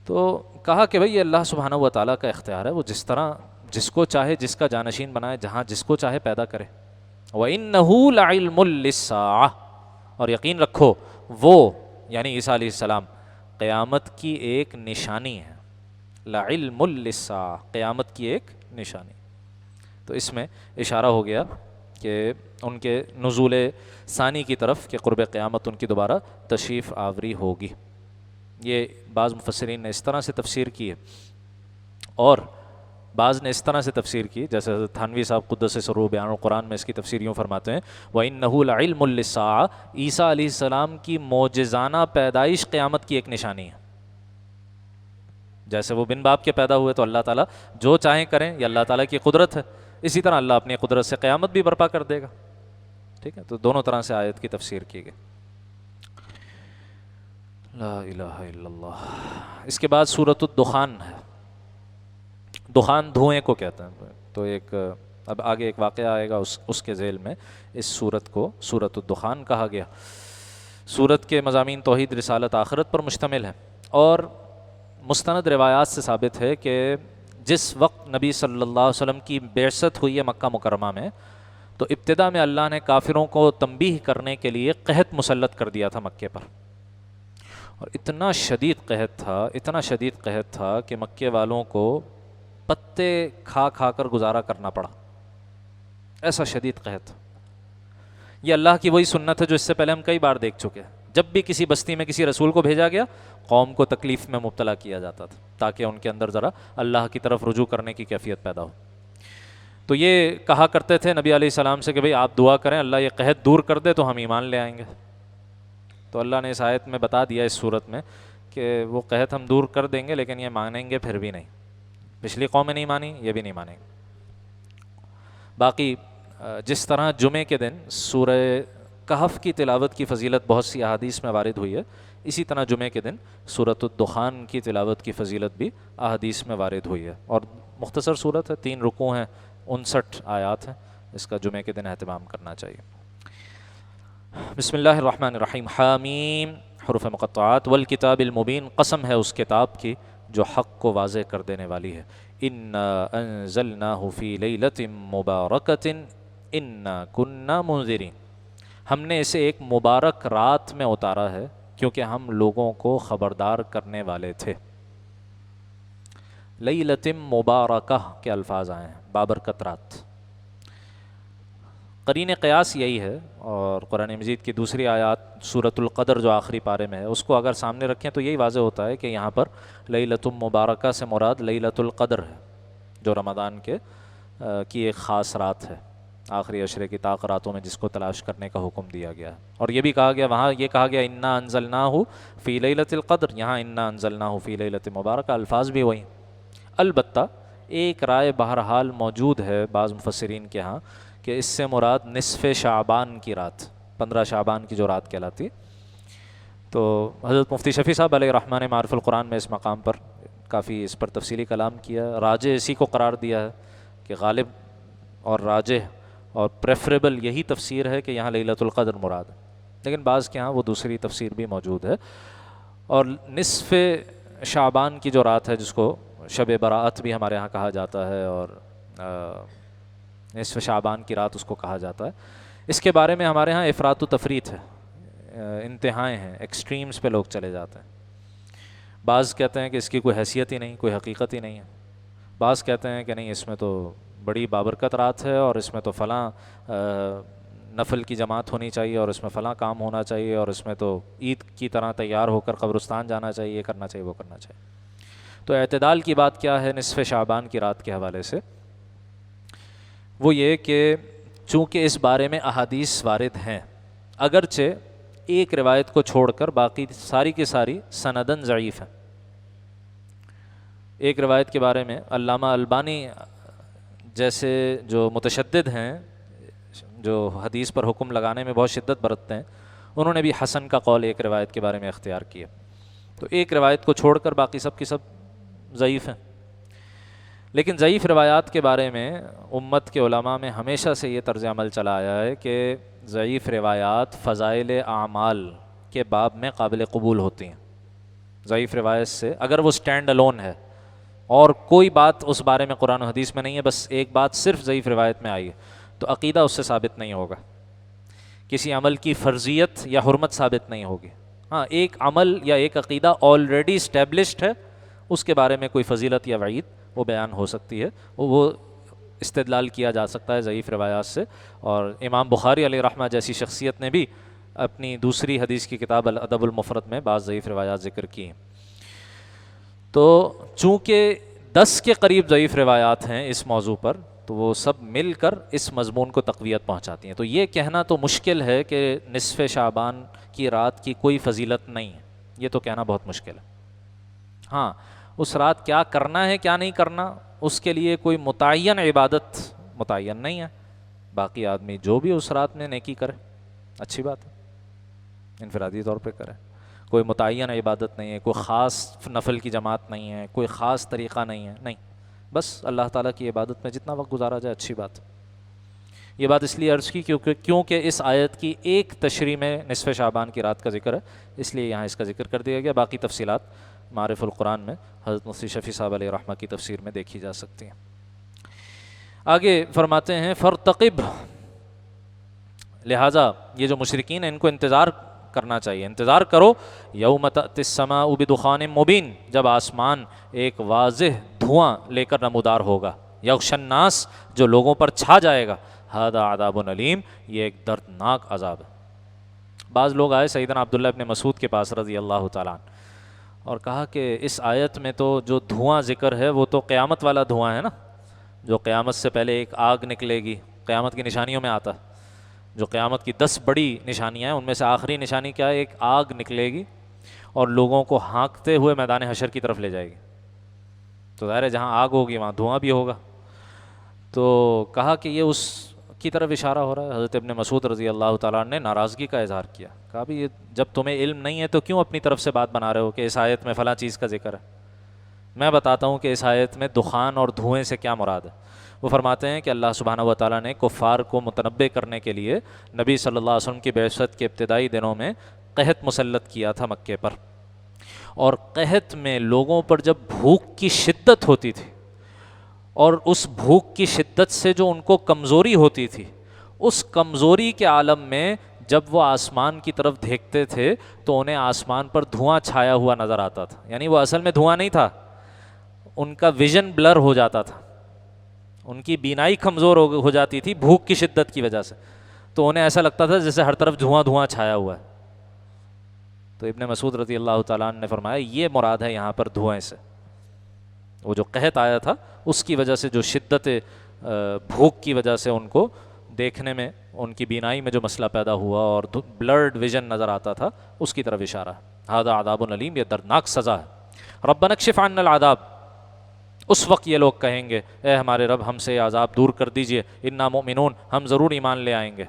تو کہا کہ بھئی یہ اللہ سبحانہ و تعالیٰ کا اختیار ہے، وہ جس طرح جس کو چاہے جس کا جانشین بنائے، جہاں جس کو چاہے پیدا کرے۔ وَإِنَّهُ لَعِلْمٌ لِّلسَّاعَةِ، اور یقین رکھو وہ یعنی عیسیٰ علیہ السلام قیامت کی ایک نشانی ہے۔ لَعِلْمٌ لِّلسَّاعَةِ، قیامت کی ایک نشانی۔ تو اس میں اشارہ ہو گیا کہ ان کے نزول ثانی کی طرف کہ قرب قیامت ان کی دوبارہ تشریف آوری ہوگی۔ یہ بعض مفسرین نے اس طرح سے تفسیر کی ہے، اور بعض نے اس طرح سے تفسیر کی، جیسے حضرت تھانوی صاحب قدس سرور بیان القرآن میں اس کی تفسیر یوں فرماتے ہیں، وَإِنَّهُ لَعِلْمٌ لِّلسَّاعَةِ، عیسیٰ علیہ السلام کی معجزانہ پیدائش قیامت کی ایک نشانی ہے۔ جیسے وہ بن باپ کے پیدا ہوئے تو اللہ تعالیٰ جو چاہیں کریں، یہ اللہ تعالیٰ کی قدرت ہے، اسی طرح اللہ اپنی قدرت سے قیامت بھی برپا کر دے گا۔ ٹھیک ہے، تو دونوں طرح سے آیت کی تفسیر کی گئی۔ لا الہ الا اللہ۔ اس کے بعد سورۃ الدخان ہے۔ دخان دھوئیں کو کہتے ہیں، تو ایک اب آگے ایک واقعہ آئے گا اس کے ذیل میں اس سورت کو سورۃ الدخان کہا گیا۔ سورت کے مضامین توحید، رسالت، آخرت پر مشتمل ہے، اور مستند روایات سے ثابت ہے کہ جس وقت نبی صلی اللہ علیہ وسلم کی بعثت ہوئی ہے مکہ مکرمہ میں، تو ابتدا میں اللہ نے کافروں کو تنبیہ کرنے کے لیے قحط مسلط کر دیا تھا مکے پر، اور اتنا شدید قحط تھا، اتنا شدید قحط تھا کہ مکے والوں کو پتے کھا کھا کر گزارا کرنا پڑا، ایسا شدید قحط۔ یہ اللہ کی وہی سنت ہے جو اس سے پہلے ہم کئی بار دیکھ چکے ہیں. جب بھی کسی بستی میں کسی رسول کو بھیجا گیا قوم کو تکلیف میں مبتلا کیا جاتا تھا تاکہ ان کے اندر ذرا اللہ کی طرف رجوع کرنے کی کیفیت پیدا ہو. تو یہ کہا کرتے تھے نبی علیہ السلام سے کہ بھئی آپ دعا کریں اللہ یہ قحط دور کر دے تو ہم ایمان لے آئیں گے. تو اللہ نے اس آیت میں بتا دیا اس صورت میں کہ وہ قحط ہم دور کر دیں گے لیکن یہ مانیں گے پھر بھی نہیں. پچھلی قومیں نہیں مانی, یہ بھی نہیں مانیں گے. باقی جس طرح جمعے کے دن سورہ کہف کی تلاوت کی فضیلت بہت سی احادیث میں وارد ہوئی ہے, اسی طرح جمعے کے دن سورۃ الدخان کی تلاوت کی فضیلت بھی احادیث میں وارد ہوئی ہے. اور مختصر صورت ہے, 3 رکوع ہیں, 59 آیات ہیں. اس کا جمعے کے دن اہتمام کرنا چاہیے. بسم اللہ الرحمن الرحیم. حامیم حروف مقطعات. والکتاب المبین, قسم ہے اس کتاب کی جو حق کو واضح کر دینے والی ہے. انا انزلناہ فی لیلۃ مبارکۃ انا کننا منذرین, ہم نے اسے ایک مبارک رات میں اتارا ہے کیونکہ ہم لوگوں کو خبردار کرنے والے تھے. لیلۃ مبارکہ کے الفاظ آئے ہیں, بابرکت رات. قرین قیاس یہی ہے, اور قرآن مجید کی دوسری آیات سورۃ القدر جو آخری پارے میں ہے اس کو اگر سامنے رکھیں تو یہی واضح ہوتا ہے کہ یہاں پر لیلۃ مبارکہ سے مراد لیلۃ القدر ہے جو رمضان کی ایک خاص رات ہے, آخری عشرے کی طاق راتوں میں جس کو تلاش کرنے کا حکم دیا گیا ہے. اور یہ بھی کہا گیا, وہاں یہ کہا گیا انا انزلناہ فی لیلۃ القدر, یہاں انا انزلناہ فی لیلۃ مبارکہ, الفاظ بھی وہی. البتہ ایک رائے بہرحال موجود ہے بعض مفسرین کے ہاں کہ اس سے مراد نصف شعبان کی رات, 15 شعبان کی جو رات کہلاتی. تو حضرت مفتی شفیع صاحب علیہ الرحمٰ نے معارف القرآن میں اس مقام پر کافی اس پر تفصیلی کلام کیا. راجح اسی کو قرار دیا ہے کہ غالب اور راجح اور پریفریبل یہی تفسیر ہے کہ یہاں لیلۃ القدر مراد ہے, لیکن بعض کے ہاں وہ دوسری تفسیر بھی موجود ہے. اور نصف شعبان کی جو رات ہے جس کو شب براءت بھی ہمارے ہاں کہا جاتا ہے, اور نصف شعبان کی رات اس کو کہا جاتا ہے, اس کے بارے میں ہمارے ہاں افراط و تفریط ہے, انتہائیں ہیں, ایکسٹریمز پہ لوگ چلے جاتے ہیں. بعض کہتے ہیں کہ اس کی کوئی حیثیت ہی نہیں, کوئی حقیقت ہی نہیں ہے. بعض کہتے ہیں کہ نہیں اس میں تو بڑی بابرکت رات ہے اور اس میں تو فلاں نفل کی جماعت ہونی چاہیے اور اس میں فلاں کام ہونا چاہیے اور اس میں تو عید کی طرح تیار ہو کر قبرستان جانا چاہیے, یہ کرنا چاہیے, وہ کرنا چاہیے. تو اعتدال کی بات کیا ہے نصف شعبان کی رات کے حوالے سے؟ وہ یہ کہ چونکہ اس بارے میں احادیث وارد ہیں, اگرچہ ایک روایت کو چھوڑ کر باقی ساری کی ساری سندن ضعیف ہیں. ایک روایت کے بارے میں علامہ البانی جیسے جو متشدد ہیں, جو حدیث پر حکم لگانے میں بہت شدت برتتے ہیں, انہوں نے بھی حسن کا قول ایک روایت کے بارے میں اختیار کیا. تو ایک روایت کو چھوڑ کر باقی سب کی سب ضعیف ہیں. لیکن ضعیف روایات کے بارے میں امت کے علماء میں ہمیشہ سے یہ طرز عمل چلا آیا ہے کہ ضعیف روایات فضائل اعمال کے باب میں قابل قبول ہوتی ہیں. ضعیف روایت سے اگر وہ سٹینڈ الون ہے اور کوئی بات اس بارے میں قرآن و حدیث میں نہیں ہے, بس ایک بات صرف ضعیف روایت میں آئی ہے, تو عقیدہ اس سے ثابت نہیں ہوگا, کسی عمل کی فرضیت یا حرمت ثابت نہیں ہوگی. ہاں, ایک عمل یا ایک عقیدہ آلریڈی اسٹیبلشڈ ہے, اس کے بارے میں کوئی فضیلت یا وعید وہ بیان ہو سکتی ہے, وہ استدلال کیا جا سکتا ہے ضعیف روایات سے. اور امام بخاری علیہ رحمہ جیسی شخصیت نے بھی اپنی دوسری حدیث کی کتاب الادب المفرد میں بعض ضعیف روایات ذکر کی ہیں. تو چونکہ 10 کے قریب ضعیف روایات ہیں اس موضوع پر, تو وہ سب مل کر اس مضمون کو تقویت پہنچاتی ہیں. تو یہ کہنا تو مشکل ہے کہ نصف شعبان کی رات کی کوئی فضیلت نہیں ہے, یہ تو کہنا بہت مشکل ہے. ہاں, اس رات کیا کرنا ہے کیا نہیں کرنا اس کے لیے کوئی متعین عبادت متعین نہیں ہے. باقی آدمی جو بھی اس رات میں نیکی کرے اچھی بات ہے, انفرادی طور پہ کرے. کوئی متعین عبادت نہیں ہے, کوئی خاص نفل کی جماعت نہیں ہے, کوئی خاص طریقہ نہیں ہے, نہیں, بس اللہ تعالیٰ کی عبادت میں جتنا وقت گزارا جائے اچھی بات ہے. یہ بات اس لیے عرض کی کیونکہ اس آیت کی ایک تشریح میں نصف شعبان کی رات کا ذکر ہے, اس لیے یہاں اس کا ذکر کر دیا گیا. باقی تفصیلات معارف القرآن میں حضرت مفتی شفیع صاحب علیہ رحمہ کی تفسیر میں دیکھی جا سکتی ہیں. آگے فرماتے ہیں فرتقب, لہٰذا یہ جو مشرکین ہیں ان کو انتظار کرنا چاہیے, انتظار کرو. یوم تأتی السماء بدخان مبین, جب آسمان ایک واضح دھواں لے کر نمودار ہوگا. یغشی الناس, جو لوگوں پر چھا جائے گا. ھذا عذاب علیم، یہ ایک دردناک عذاب ہے۔ بعض لوگ آئے سیدنا عبداللہ ابن مسعود کے پاس رضی اللہ تعالیٰ عنہ اور کہا کہ اس آیت میں تو جو دھواں ذکر ہے وہ تو قیامت والا دھواں ہے نا، جو قیامت سے پہلے ایک آگ نکلے گی، قیامت کی نشانیوں میں آتا ہے، جو قیامت کی 10 بڑی نشانیاں ہیں ان میں سے آخری نشانی کیا ہے، ایک آگ نکلے گی اور لوگوں کو ہانکتے ہوئے میدان حشر کی طرف لے جائے گی۔ تو ظاہر ہے جہاں آگ ہوگی وہاں دھواں بھی ہوگا، تو کہا کہ یہ اس کی طرف اشارہ ہو رہا ہے۔ حضرت ابن مسعود رضی اللہ تعالیٰ عنہ نے ناراضگی کا اظہار کیا، کہا بھی یہ جب تمہیں علم نہیں ہے تو کیوں اپنی طرف سے بات بنا رہے ہو کہ اس آیت میں فلاں چیز کا ذکر ہے؟ میں بتاتا ہوں کہ اس آیت میں دخان اور دھوئیں سے کیا مراد ہے۔ وہ فرماتے ہیں کہ اللہ سبحانہ و تعالیٰ نے کفار کو متنبع کرنے کے لیے نبی صلی اللہ علیہ وسلم کی بعثت کے ابتدائی دنوں میں قحط مسلط کیا تھا مکے پر، اور قحط میں لوگوں پر جب بھوک کی شدت ہوتی تھی اور اس بھوک کی شدت سے جو ان کو کمزوری ہوتی تھی، اس کمزوری کے عالم میں جب وہ آسمان کی طرف دیکھتے تھے تو انہیں آسمان پر دھواں چھایا ہوا نظر آتا تھا، یعنی وہ اصل میں دھواں نہیں تھا، ان کا ویژن بلر ہو جاتا تھا، ان کی بینائی کمزور ہو جاتی تھی بھوک کی شدت کی وجہ سے، تو انہیں ایسا لگتا تھا جیسے ہر طرف دھواں دھواں چھایا ہوا ہے۔ تو ابن مسعود رضی اللہ تعالیٰ عنہ نے فرمایا یہ مراد ہے یہاں پر دھوئیں سے، وہ جو قحط آیا تھا اس کی وجہ سے جو شدت بھوک کی وجہ سے ان کو دیکھنے میں ان کی بینائی میں جو مسئلہ پیدا ہوا اور بلرڈ ویژن نظر آتا تھا، اس کی طرف اشارہ ہے۔ ھذا عذاب علیم، یہ دردناک سزا ہے۔ ربنا اکشف عنا العذاب، اس وقت یہ لوگ کہیں گے اے ہمارے رب ہم سے یہ عذاب دور کر دیجئے، انا مؤمنون، ہم ضرور ایمان لے آئیں گے۔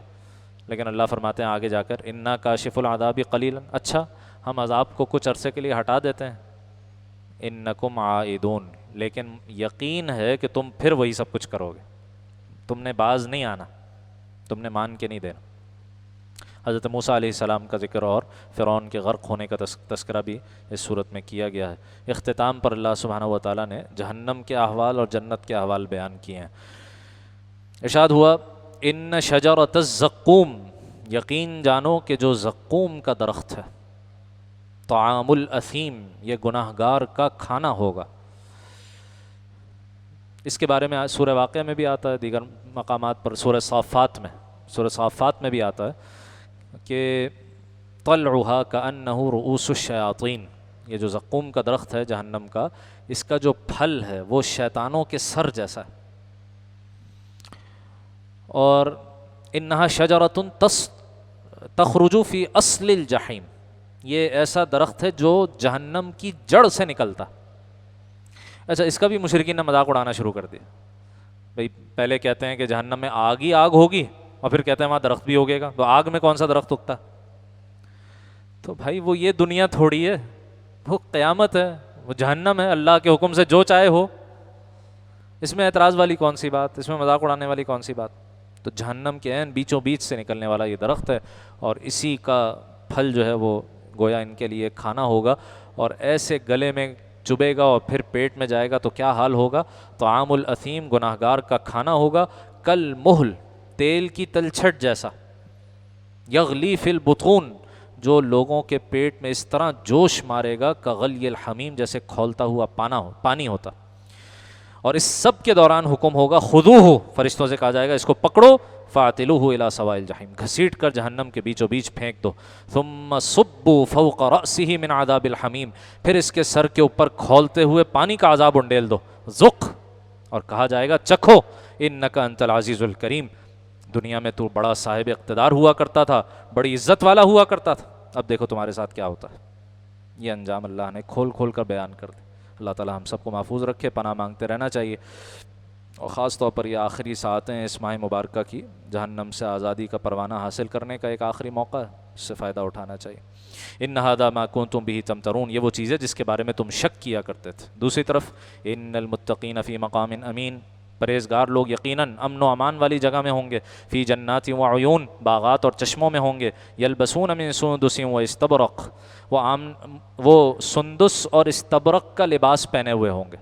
لیکن اللہ فرماتے ہیں آگے جا کر انا کاشف العذاب قلیلا، اچھا ہم عذاب کو کچھ عرصے کے لیے ہٹا دیتے ہیں، انکم عائدون، لیکن یقین ہے کہ تم پھر وہی سب کچھ کرو گے، تم نے باز نہیں آنا، تم نے مان کے نہیں دینا۔ حضرت موسیٰ علیہ السلام کا ذکر اور فرعون کے غرق ہونے کا تذکرہ بھی اس صورت میں کیا گیا ہے۔ اختتام پر اللہ سبحانہ و تعالیٰ نے جہنم کے احوال اور جنت کے احوال بیان کیے ہیں۔ ارشاد ہوا ان شجرۃ الزقوم، یقین جانو کہ جو زقوم کا درخت ہے، طعام الاثیم، یہ گناہگار کا کھانا ہوگا۔ اس کے بارے میں سورہ واقعہ میں بھی آتا ہے، دیگر مقامات پر سورہ صافات میں بھی آتا ہے کہ طلعها کأنہ رؤوس الشیاطین، یہ جو زقوم کا درخت ہے جہنم کا، اس کا جو پھل ہے وہ شیطانوں کے سر جیسا ہے۔ اور انہا شجرۃ تخرج فی اصل الجحیم، یہ ایسا درخت ہے جو جہنم کی جڑ سے نکلتا۔ اچھا اس کا بھی مشرکین نے مذاق اڑانا شروع کر دیا، بھئی پہلے کہتے ہیں کہ جہنم میں آگ ہی آگ ہوگی اور پھر کہتے ہیں وہاں درخت بھی ہوگا، تو آگ میں کون سا درخت اگتا؟ تو بھائی وہ یہ دنیا تھوڑی ہے، وہ قیامت ہے، وہ جہنم ہے، اللہ کے حکم سے جو چاہے ہو، اس میں اعتراض والی کون سی بات، اس میں مذاق اڑانے والی کون سی بات؟ تو جہنم کے عین بیچوں بیچ سے نکلنے والا یہ درخت ہے، اور اسی کا پھل جو ہے وہ گویا ان کے لیے کھانا ہوگا، اور ایسے گلے میں چبھے گا اور پھر پیٹ میں جائے گا تو کیا حال ہوگا؟ طعام الاثیم، گناہگار کا کھانا ہوگا، کل مہل، تیل کی تلچھٹ جیسا، یغلی فی البطون، جو لوگوں کے پیٹ میں اس طرح جوش مارے گا کغلی الحمیم، جیسے کھولتا ہوا پانی ہوتا۔ اور اس سب کے دوران حکم ہوگا خذوہ، فرشتوں سے کہا جائے گا اس کو پکڑو، فاعتلوہ الی سواء الجحیم، گھسیٹ کر جہنم کے بیچوں بیچ پھینک دو، ثم صبوا فوق رأسہ من عذاب الحمیم، پھر اس کے سر کے اوپر کھولتے ہوئے پانی کا عذاب انڈیل دو، ذق، اور کہا جائے گا چکھو، انک انت العزیز الکریم، دنیا میں تو بڑا صاحب اقتدار ہوا کرتا تھا، بڑی عزت والا ہوا کرتا تھا، اب دیکھو تمہارے ساتھ کیا ہوتا ہے۔ یہ انجام اللہ نے کھول کھول کر بیان کر دیا۔ اللہ تعالی ہم سب کو محفوظ رکھے، پناہ مانگتے رہنا چاہیے، اور خاص طور پر یہ آخری ساعتیں اس ماہ مبارکہ کی جہنم سے آزادی کا پروانہ حاصل کرنے کا ایک آخری موقع ہے، اس سے فائدہ اٹھانا چاہیے۔ ان ھذا ما کنتم بہ تمترون، یہ وہ چیز ہے جس کے بارے میں تم شک کیا کرتے تھے۔ دوسری طرف ان المتقین فی مقام امین، پرہیزگار لوگ یقیناً امن و امان والی جگہ میں ہوں گے، فی جنات و عیون، باغات اور چشموں میں ہوں گے، یلبسون من سندس و استبرق، وہ سندس اور استبرق کا لباس پہنے ہوئے ہوں گے۔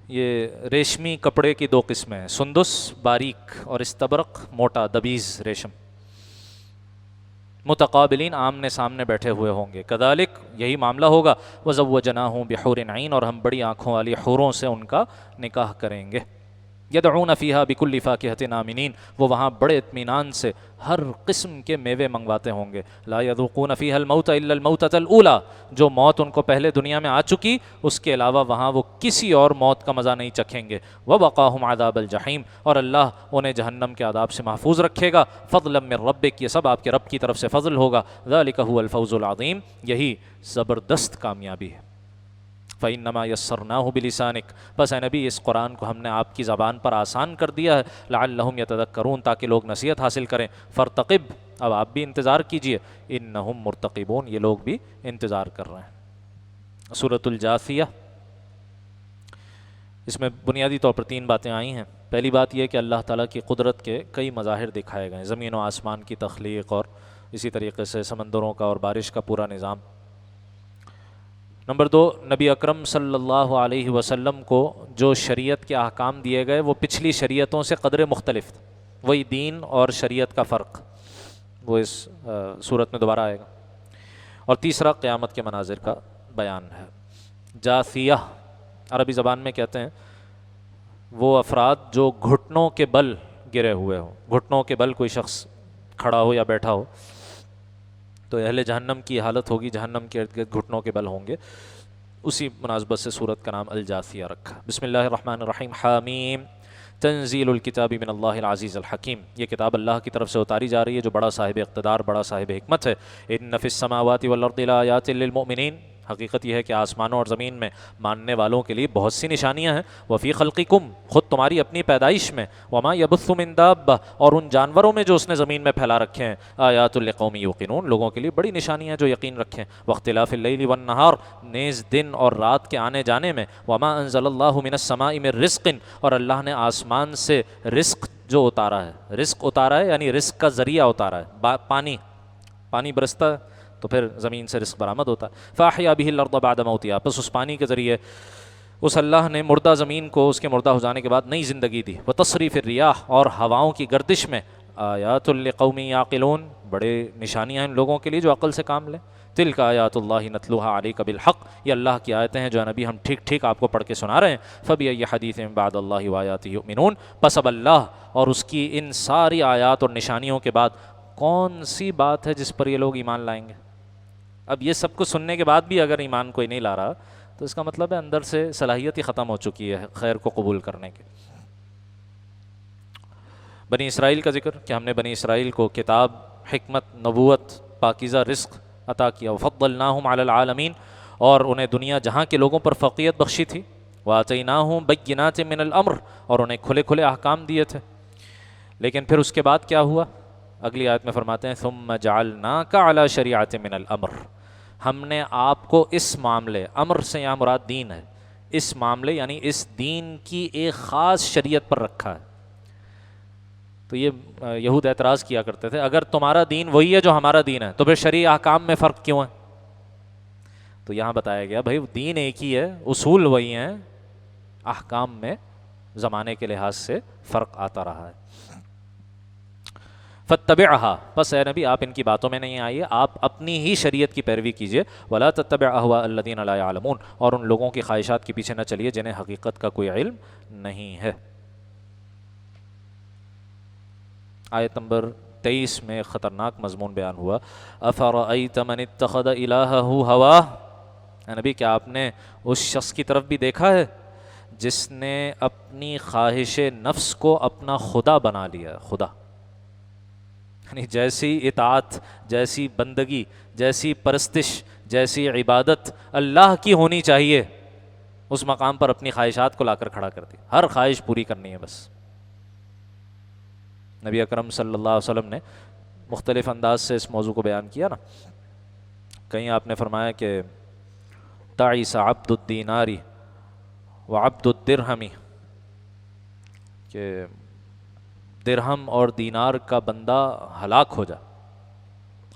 یہ ریشمی کپڑے کی دو قسمیں ہیں، سندس باریک اور استبرق موٹا دبیز ریشم، متقابلین آمنے سامنے بیٹھے ہوئے ہوں گے، کذالک یہی معاملہ ہوگا، وزوجناہم بحور عین، اور ہم بڑی آنکھوں والی حوروں سے ان کا نکاح کریں گے۔ یدعون فیہا بکل فاکہۃ آمنین، وہ وہاں بڑے اطمینان سے ہر قسم کے میوے منگواتے ہوں گے. لا یذوقون فیہا الموت الا الموتۃ الاولی، جو موت ان کو پہلے دنیا میں آ چکی اس کے علاوہ وہاں وہ کسی اور موت کا مزہ نہیں چکھیں گے. ووقاہم عذاب الجحیم، اور اللہ انہیں جہنم کے عذاب سے محفوظ رکھے گا. فضلا من ربک، یہ سب آپ کے رب کی طرف سے فضل ہوگا. ذالک هو الفوز العظیم، یہی زبردست کامیابی ہے. فَإِنَّمَا يَسَّرْنَاهُ بِلِسَانِكَ، بس اے نبی اس قرآن کو ہم نے آپ کی زبان پر آسان کر دیا ہے. لَعَلَّهُمْ يَتَذَكَّرُونَ، تاکہ لوگ نصیحت حاصل کریں. فَارْتَقِبْ، اب آپ بھی انتظار کیجئے. إِنَّهُمْ مُرْتَقِبُونَ، یہ لوگ بھی انتظار کر رہے ہیں. سورۃ الجاثیہ، اس میں بنیادی طور پر 3 باتیں آئی ہیں. پہلی بات یہ کہ اللہ تعالیٰ کی قدرت کے کئی مظاہر دکھائے گئے، زمین و آسمان کی تخلیق اور اسی طریقے سے سمندروں کا اور بارش کا پورا نظام. نمبر 2، نبی اکرم صلی اللہ علیہ وسلم کو جو شریعت کے احکام دیے گئے وہ پچھلی شریعتوں سے قدرے مختلف تھے. وہی دین اور شریعت کا فرق وہ اس صورت میں دوبارہ آئے گا. اور تیسرا، قیامت کے مناظر کا بیان ہے. جاثیہ عربی زبان میں کہتے ہیں وہ افراد جو گھٹنوں کے بل گرے ہوئے ہوں. گھٹنوں کے بل کوئی شخص کھڑا ہو یا بیٹھا ہو تو اہل جہنم کی حالت ہوگی، جہنم کے ارد گرد گھٹنوں کے بل ہوں گے. اسی مناسبت سے صورت کا نام الجاثیہ رکھا. بسم اللہ الرحمن الرحیم. حامیم، تنزیل الکتاب من اللہ العزیز الحکیم، یہ کتاب اللہ کی طرف سے اتاری جا رہی ہے جو بڑا صاحب اقتدار، بڑا صاحب حکمت ہے. ان فی السماوات والارض لآیات للمؤمنین، حقیقت یہ ہے کہ آسمانوں اور زمین میں ماننے والوں کے لیے بہت سی نشانیاں ہیں. وفی خلقکم، خود تمہاری اپنی پیدائش میں. وما یبث من دابہ، اور ان جانوروں میں جو اس نے زمین میں پھیلا رکھے ہیں. آیات لقوم یوقنون، لوگوں کے لیے بڑی نشانیاں ہیں جو یقین رکھیں. واختلاف اللیل والنہار، نیز دن اور رات کے آنے جانے میں. وما انزل اللہ من السماء من رزق، اور اللہ نے آسمان سے رزق جو اتارا ہے، رزق اتارا ہے یعنی رزق کا ذریعہ اتارا ہے. پانی برستا ہے تو پھر زمین سے رزق برآمد ہوتا ہے. فاحیا به الارض بعد موتها، بس اس پانی کے ذریعے اس اللہ نے مردہ زمین کو اس کے مردہ ہو جانے کے بعد نئی زندگی دی. وتصریف الریاح، اور ہواؤں کی گردش میں. آیات لقوم یعقلون، بڑے نشانیاں ہیں ان لوگوں کے لیے جو عقل سے کام لیں. تلک آیات اللہ نتلوها علیک بالحق، یہ اللہ کی آیتیں ہیں جو نبی ہم ٹھیک ٹھیک آپ کو پڑھ کے سنا رہے ہیں. فبأي حدیث بعد اللہ وآیاتہ یؤمنون، پس اب اللہ اور اس کی ان ساری آیات اور نشانیوں کے بعد کون سی بات ہے جس پر یہ لوگ ایمان لائیں گے. اب یہ سب کچھ سننے کے بعد بھی اگر ایمان کوئی نہیں لا رہا تو اس کا مطلب ہے اندر سے صلاحیت ہی ختم ہو چکی ہے خیر کو قبول کرنے کی. بنی اسرائیل کا ذکر کہ ہم نے بنی اسرائیل کو کتاب، حکمت، نبوت، پاکیزہ رزق عطا کیا. وفضلناہم علی العالمین، اور انہیں دنیا جہاں کے لوگوں پر فوقیت بخشی تھی. وآتیناہم بینات من الامر، اور انہیں کھلے کھلے احکام دیے تھے. لیکن پھر اس کے بعد کیا ہوا؟ اگلی آیت میں فرماتے ہیں ثم جعلناک علی شریعۃ من الامر، ہم نے آپ کو اس معاملے، امر سے یہاں مراد دین ہے، اس معاملے یعنی اس دین کی ایک خاص شریعت پر رکھا ہے. تو یہ یہود اعتراض کیا کرتے تھے اگر تمہارا دین وہی ہے جو ہمارا دین ہے تو پھر شرعی احکام میں فرق کیوں ہے؟ تو یہاں بتایا گیا بھائی دین ایک ہی ہے، اصول وہی ہیں، احکام میں زمانے کے لحاظ سے فرق آتا رہا ہے. فاتبعها، پس اے نبی آپ ان کی باتوں میں نہیں آئیے، آپ اپنی ہی شریعت کی پیروی کیجئے. ولا تتبع اهواء الذین لا يعلمون، اور ان لوگوں کی خواہشات کے پیچھے نہ چلیے جنہیں حقیقت کا کوئی علم نہیں ہے. آیت نمبر 23 میں خطرناک مضمون بیان ہوا. افرأیت من اتخذ الہہ ہواہ، اے نبی کیا آپ نے اس شخص کی طرف بھی دیکھا ہے جس نے اپنی خواہش نفس کو اپنا خدا بنا لیا. خدا یعنی جیسی اطاعت، جیسی بندگی، جیسی پرستش، جیسی عبادت اللہ کی ہونی چاہیے اس مقام پر اپنی خواہشات کو لا کر کھڑا کر دی. ہر خواہش پوری کرنی ہے بس. نبی اکرم صلی اللہ علیہ وسلم نے مختلف انداز سے اس موضوع کو بیان کیا نا. کہیں آپ نے فرمایا کہ تعیس عبد الدیناری وعبد الدرہم، کہ درہم اور دینار کا بندہ ہلاک ہو جا،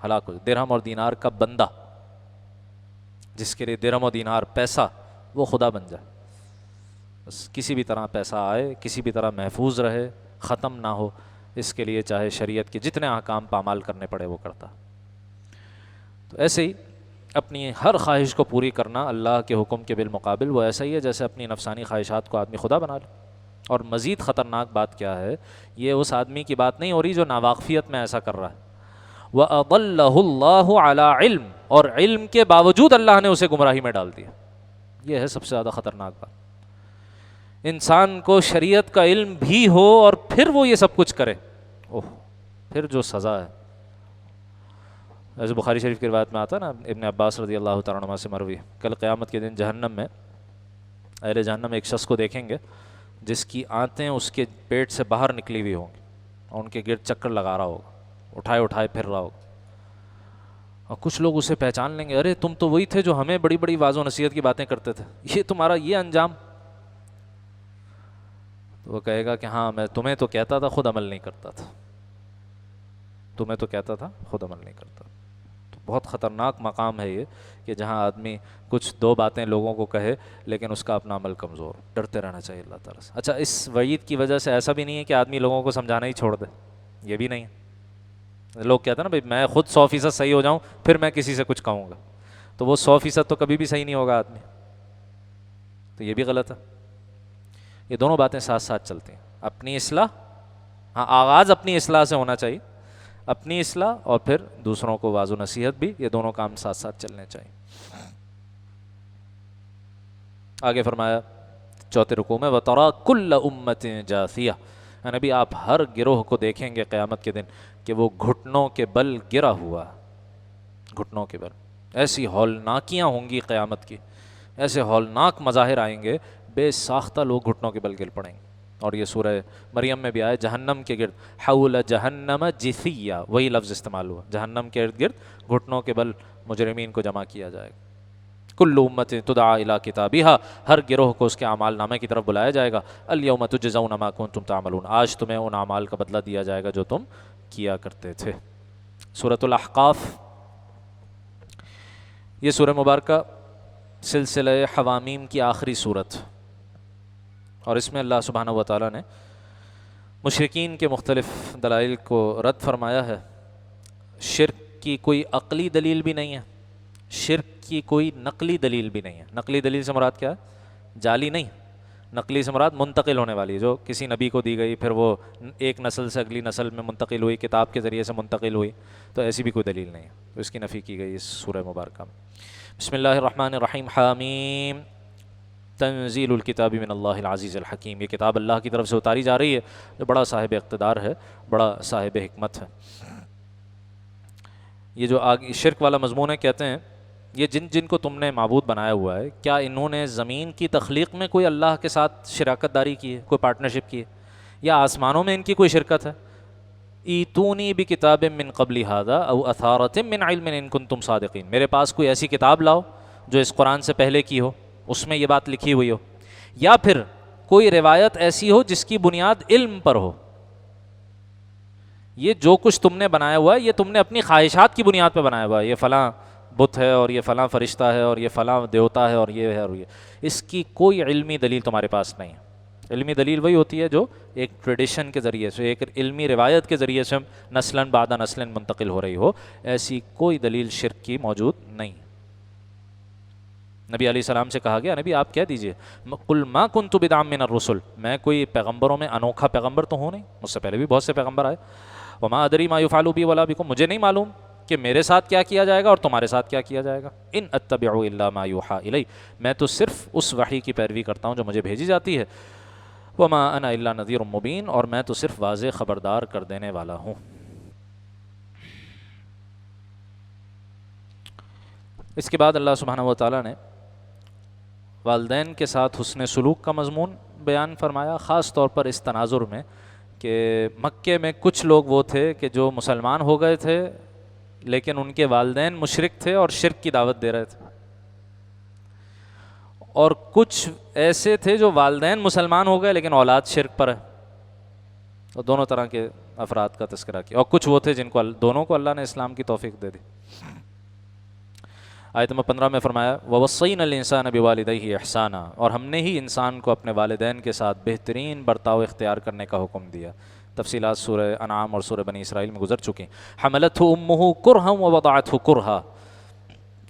ہلاک ہو جا. درہم اور دینار کا بندہ جس کے لیے درہم اور دینار پیسہ، وہ خدا بن جائے. بس کسی بھی طرح پیسہ آئے، کسی بھی طرح محفوظ رہے، ختم نہ ہو، اس کے لیے چاہے شریعت کے جتنے احکام پامال کرنے پڑے وہ کرتا. تو ایسے ہی اپنی ہر خواہش کو پوری کرنا اللہ کے حکم کے بالمقابل وہ ایسا ہی ہے جیسے اپنی نفسانی خواہشات کو آدمی خدا بنا لے. اور مزید خطرناک بات کیا ہے، یہ اس آدمی کی بات نہیں ہو رہی جو ناواقفیت میں ایسا کر رہا ہے، وَأَضَلَّهُ اللَّهُ عَلَىٰ عِلْمٍ، اور علم کے باوجود اللہ نے اسے گمراہی میں ڈال دیا. یہ ہے سب سے زیادہ خطرناک بات. انسان کو شریعت کا علم بھی ہو اور پھر وہ یہ سب کچھ کرے، پھر جو سزا ہے. ایسے بخاری شریف کی روایت میں آتا ہے نا، ابن عباس رضی اللہ تعالیٰ عنہ سے مروی، کل قیامت کے دن جہنم میں اہل جہنم ایک شخص کو دیکھیں گے جس کی آنتیں اس کے پیٹ سے باہر نکلی ہوئی ہوں گی اور ان کے گرد چکر لگا رہا ہوگا، اٹھائے پھر رہا ہوگا. اور کچھ لوگ اسے پہچان لیں گے، ارے تم تو وہی تھے جو ہمیں بڑی بڑی واضح و نصیحت کی باتیں کرتے تھے، یہ تمہارا یہ انجام. تو وہ کہے گا کہ ہاں میں تمہیں تو کہتا تھا، خود عمل نہیں کرتا تھا، تمہیں تو کہتا تھا، خود عمل نہیں کرتا. تو بہت خطرناک مقام ہے یہ کہ جہاں آدمی کچھ دو باتیں لوگوں کو کہے لیکن اس کا اپنا عمل کمزور. ڈرتے رہنا چاہیے اللہ تعالیٰ سے. اچھا، اس وعید کی وجہ سے ایسا بھی نہیں ہے کہ آدمی لوگوں کو سمجھانا ہی چھوڑ دے، یہ بھی نہیں ہے. لوگ کہتے ہیں نا بھائی میں خود 100% صحیح ہو جاؤں پھر میں کسی سے کچھ کہوں گا، تو وہ 100% تو کبھی بھی صحیح نہیں ہوگا آدمی، تو یہ بھی غلط ہے. یہ دونوں باتیں ساتھ ساتھ چلتی ہیں. اپنی اصلاح، ہاں آغاز اپنی اصلاح سے ہونا چاہیے، اپنی اصلاح اور پھر دوسروں کو واضح و نصیحت بھی، یہ دونوں کام ساتھ ساتھ چلنے چاہیے. آگے فرمایا چوتھے رکوع میں وَتَرَىٰ كُلَّ أُمَّةٍ جَاثِيَةٍ، نبی آپ ہر گروہ کو دیکھیں گے قیامت کے دن کہ وہ گھٹنوں کے بل گرا ہوا، گھٹنوں کے بل. ایسی ہولناکیاں ہوں گی قیامت کی، ایسے ہولناک مظاہر آئیں گے، بے ساختہ لوگ گھٹنوں کے بل گر پڑیں گے. اور یہ سورہ مریم میں بھی آئے جہنم کے گرد حول جہنم جثیہ، وہی لفظ استعمال ہوا، جہنم کے ارد گرد گھٹنوں کے بل مجرمین کو جمع کیا جائے گا. کل امت تدعا الی کتابہا، ہر گروہ کو اس کے اعمال نامے کی طرف بلایا جائے گا. الیوم تجزون ما کنتم تعملون، آج تمہیں ان اعمال کا بدلہ دیا جائے گا جو تم کیا کرتے تھے. سورۃ الاحقاف، یہ سورہ مبارکہ سلسلہ حوامیم کی آخری سورت، اور اس میں اللہ سبحانہ و تعالیٰ نے مشرکین کے مختلف دلائل کو رد فرمایا ہے. شرک کی کوئی عقلی دلیل بھی نہیں ہے، شرک کی کوئی نقلی دلیل بھی نہیں ہے. نقلی دلیل سے مراد کیا ہے؟ جعلی نہیں، نقلی سے مراد منتقل ہونے والی، جو کسی نبی کو دی گئی پھر وہ ایک نسل سے اگلی نسل میں منتقل ہوئی، کتاب کے ذریعے سے منتقل ہوئی، تو ایسی بھی کوئی دلیل نہیں ہے. تو اس کی نفی کی گئی اس سورہ مبارکہ میں. بسم اللہ الرحمن الرحیم. حامیم تنزیل الکتاب من اللہ العزیز الحکیم، یہ کتاب اللہ کی طرف سے اتاری جا رہی ہے جو بڑا صاحب اقتدار ہے، بڑا صاحب حکمت ہے. یہ جو آگے شرک والا مضمون ہے، کہتے ہیں یہ جن کو تم نے معبود بنایا ہوا ہے، کیا انہوں نے زمین کی تخلیق میں کوئی اللہ کے ساتھ شراکت داری کی ہے، کوئی پارٹنرشپ کی ہے، یا آسمانوں میں ان کی کوئی شرکت ہے؟ ایتونی بکتاب من قبل ھذا او اثارۃ من علم ان کنتم صادقین، میرے پاس کوئی ایسی کتاب لاؤ جو اس قرآن سے پہلے کی ہو، اس میں یہ بات لکھی ہوئی ہو، یا پھر کوئی روایت ایسی ہو جس کی بنیاد علم پر ہو. یہ جو کچھ تم نے بنایا ہوا ہے یہ تم نے اپنی خواہشات کی بنیاد پہ بنایا ہوا ہے، یہ فلاں بت ہے اور یہ فلاں فرشتہ ہے اور یہ فلاں دیوتا ہے اور یہ ہے اور یہ، اس کی کوئی علمی دلیل تمہارے پاس نہیں ہے. علمی دلیل وہی ہوتی ہے جو ایک ٹریڈیشن کے ذریعے سے، ایک علمی روایت کے ذریعے سے نسلاً بعد نسلاً منتقل ہو رہی ہو. ایسی کوئی دلیل شرک کی موجود نہیں. نبی علیہ السلام سے کہا گیا نبی آپ کہہ دیجئے قل ما کنت بدعا من الرسل، میں کوئی پیغمبروں میں انوکھا پیغمبر تو ہوں نہیں، مجھ سے پہلے بھی بہت سے پیغمبر آئے. وما ادری ما یفعل بی ولا بکم، مجھے نہیں معلوم کہ میرے ساتھ کیا کیا جائے گا اور تمہارے ساتھ کیا کیا جائے گا. ان اتبع الا ما یوحى الی، میں تو صرف اس وحی کی پیروی کرتا ہوں جو مجھے بھیجی جاتی ہے. وما انا الا نذیر مبین، اور میں تو صرف واضح خبردار کر دینے والا ہوں. اس کے بعد اللہ سبحانہ و تعالیٰ نے والدین کے ساتھ حسن سلوک کا مضمون بیان فرمایا، خاص طور پر اس تناظر میں کہ مکے میں کچھ لوگ وہ تھے کہ جو مسلمان ہو گئے تھے لیکن ان کے والدین مشرک تھے اور شرک کی دعوت دے رہے تھے، اور کچھ ایسے تھے جو والدین مسلمان ہو گئے لیکن اولاد شرک پر ہے. اور دونوں طرح کے افراد کا تذکرہ کیا، اور کچھ وہ تھے جن کو دونوں کو اللہ نے اسلام کی توفیق دے دی. آیت نمبر 15 میں فرمایا وَوَصَّيْنَا الْإِنسَانَ بِوَالِدَيْهِ إِحْسَانًا، اور ہم نے ہی انسان کو اپنے والدین کے ساتھ بہترین برتاؤ اختیار کرنے کا حکم دیا. تفصیلات سورہ انعام اور سورہ بنی اسرائیل میں گزر چکی. حملتہ امہ کرہا ووضعتہ کرہا،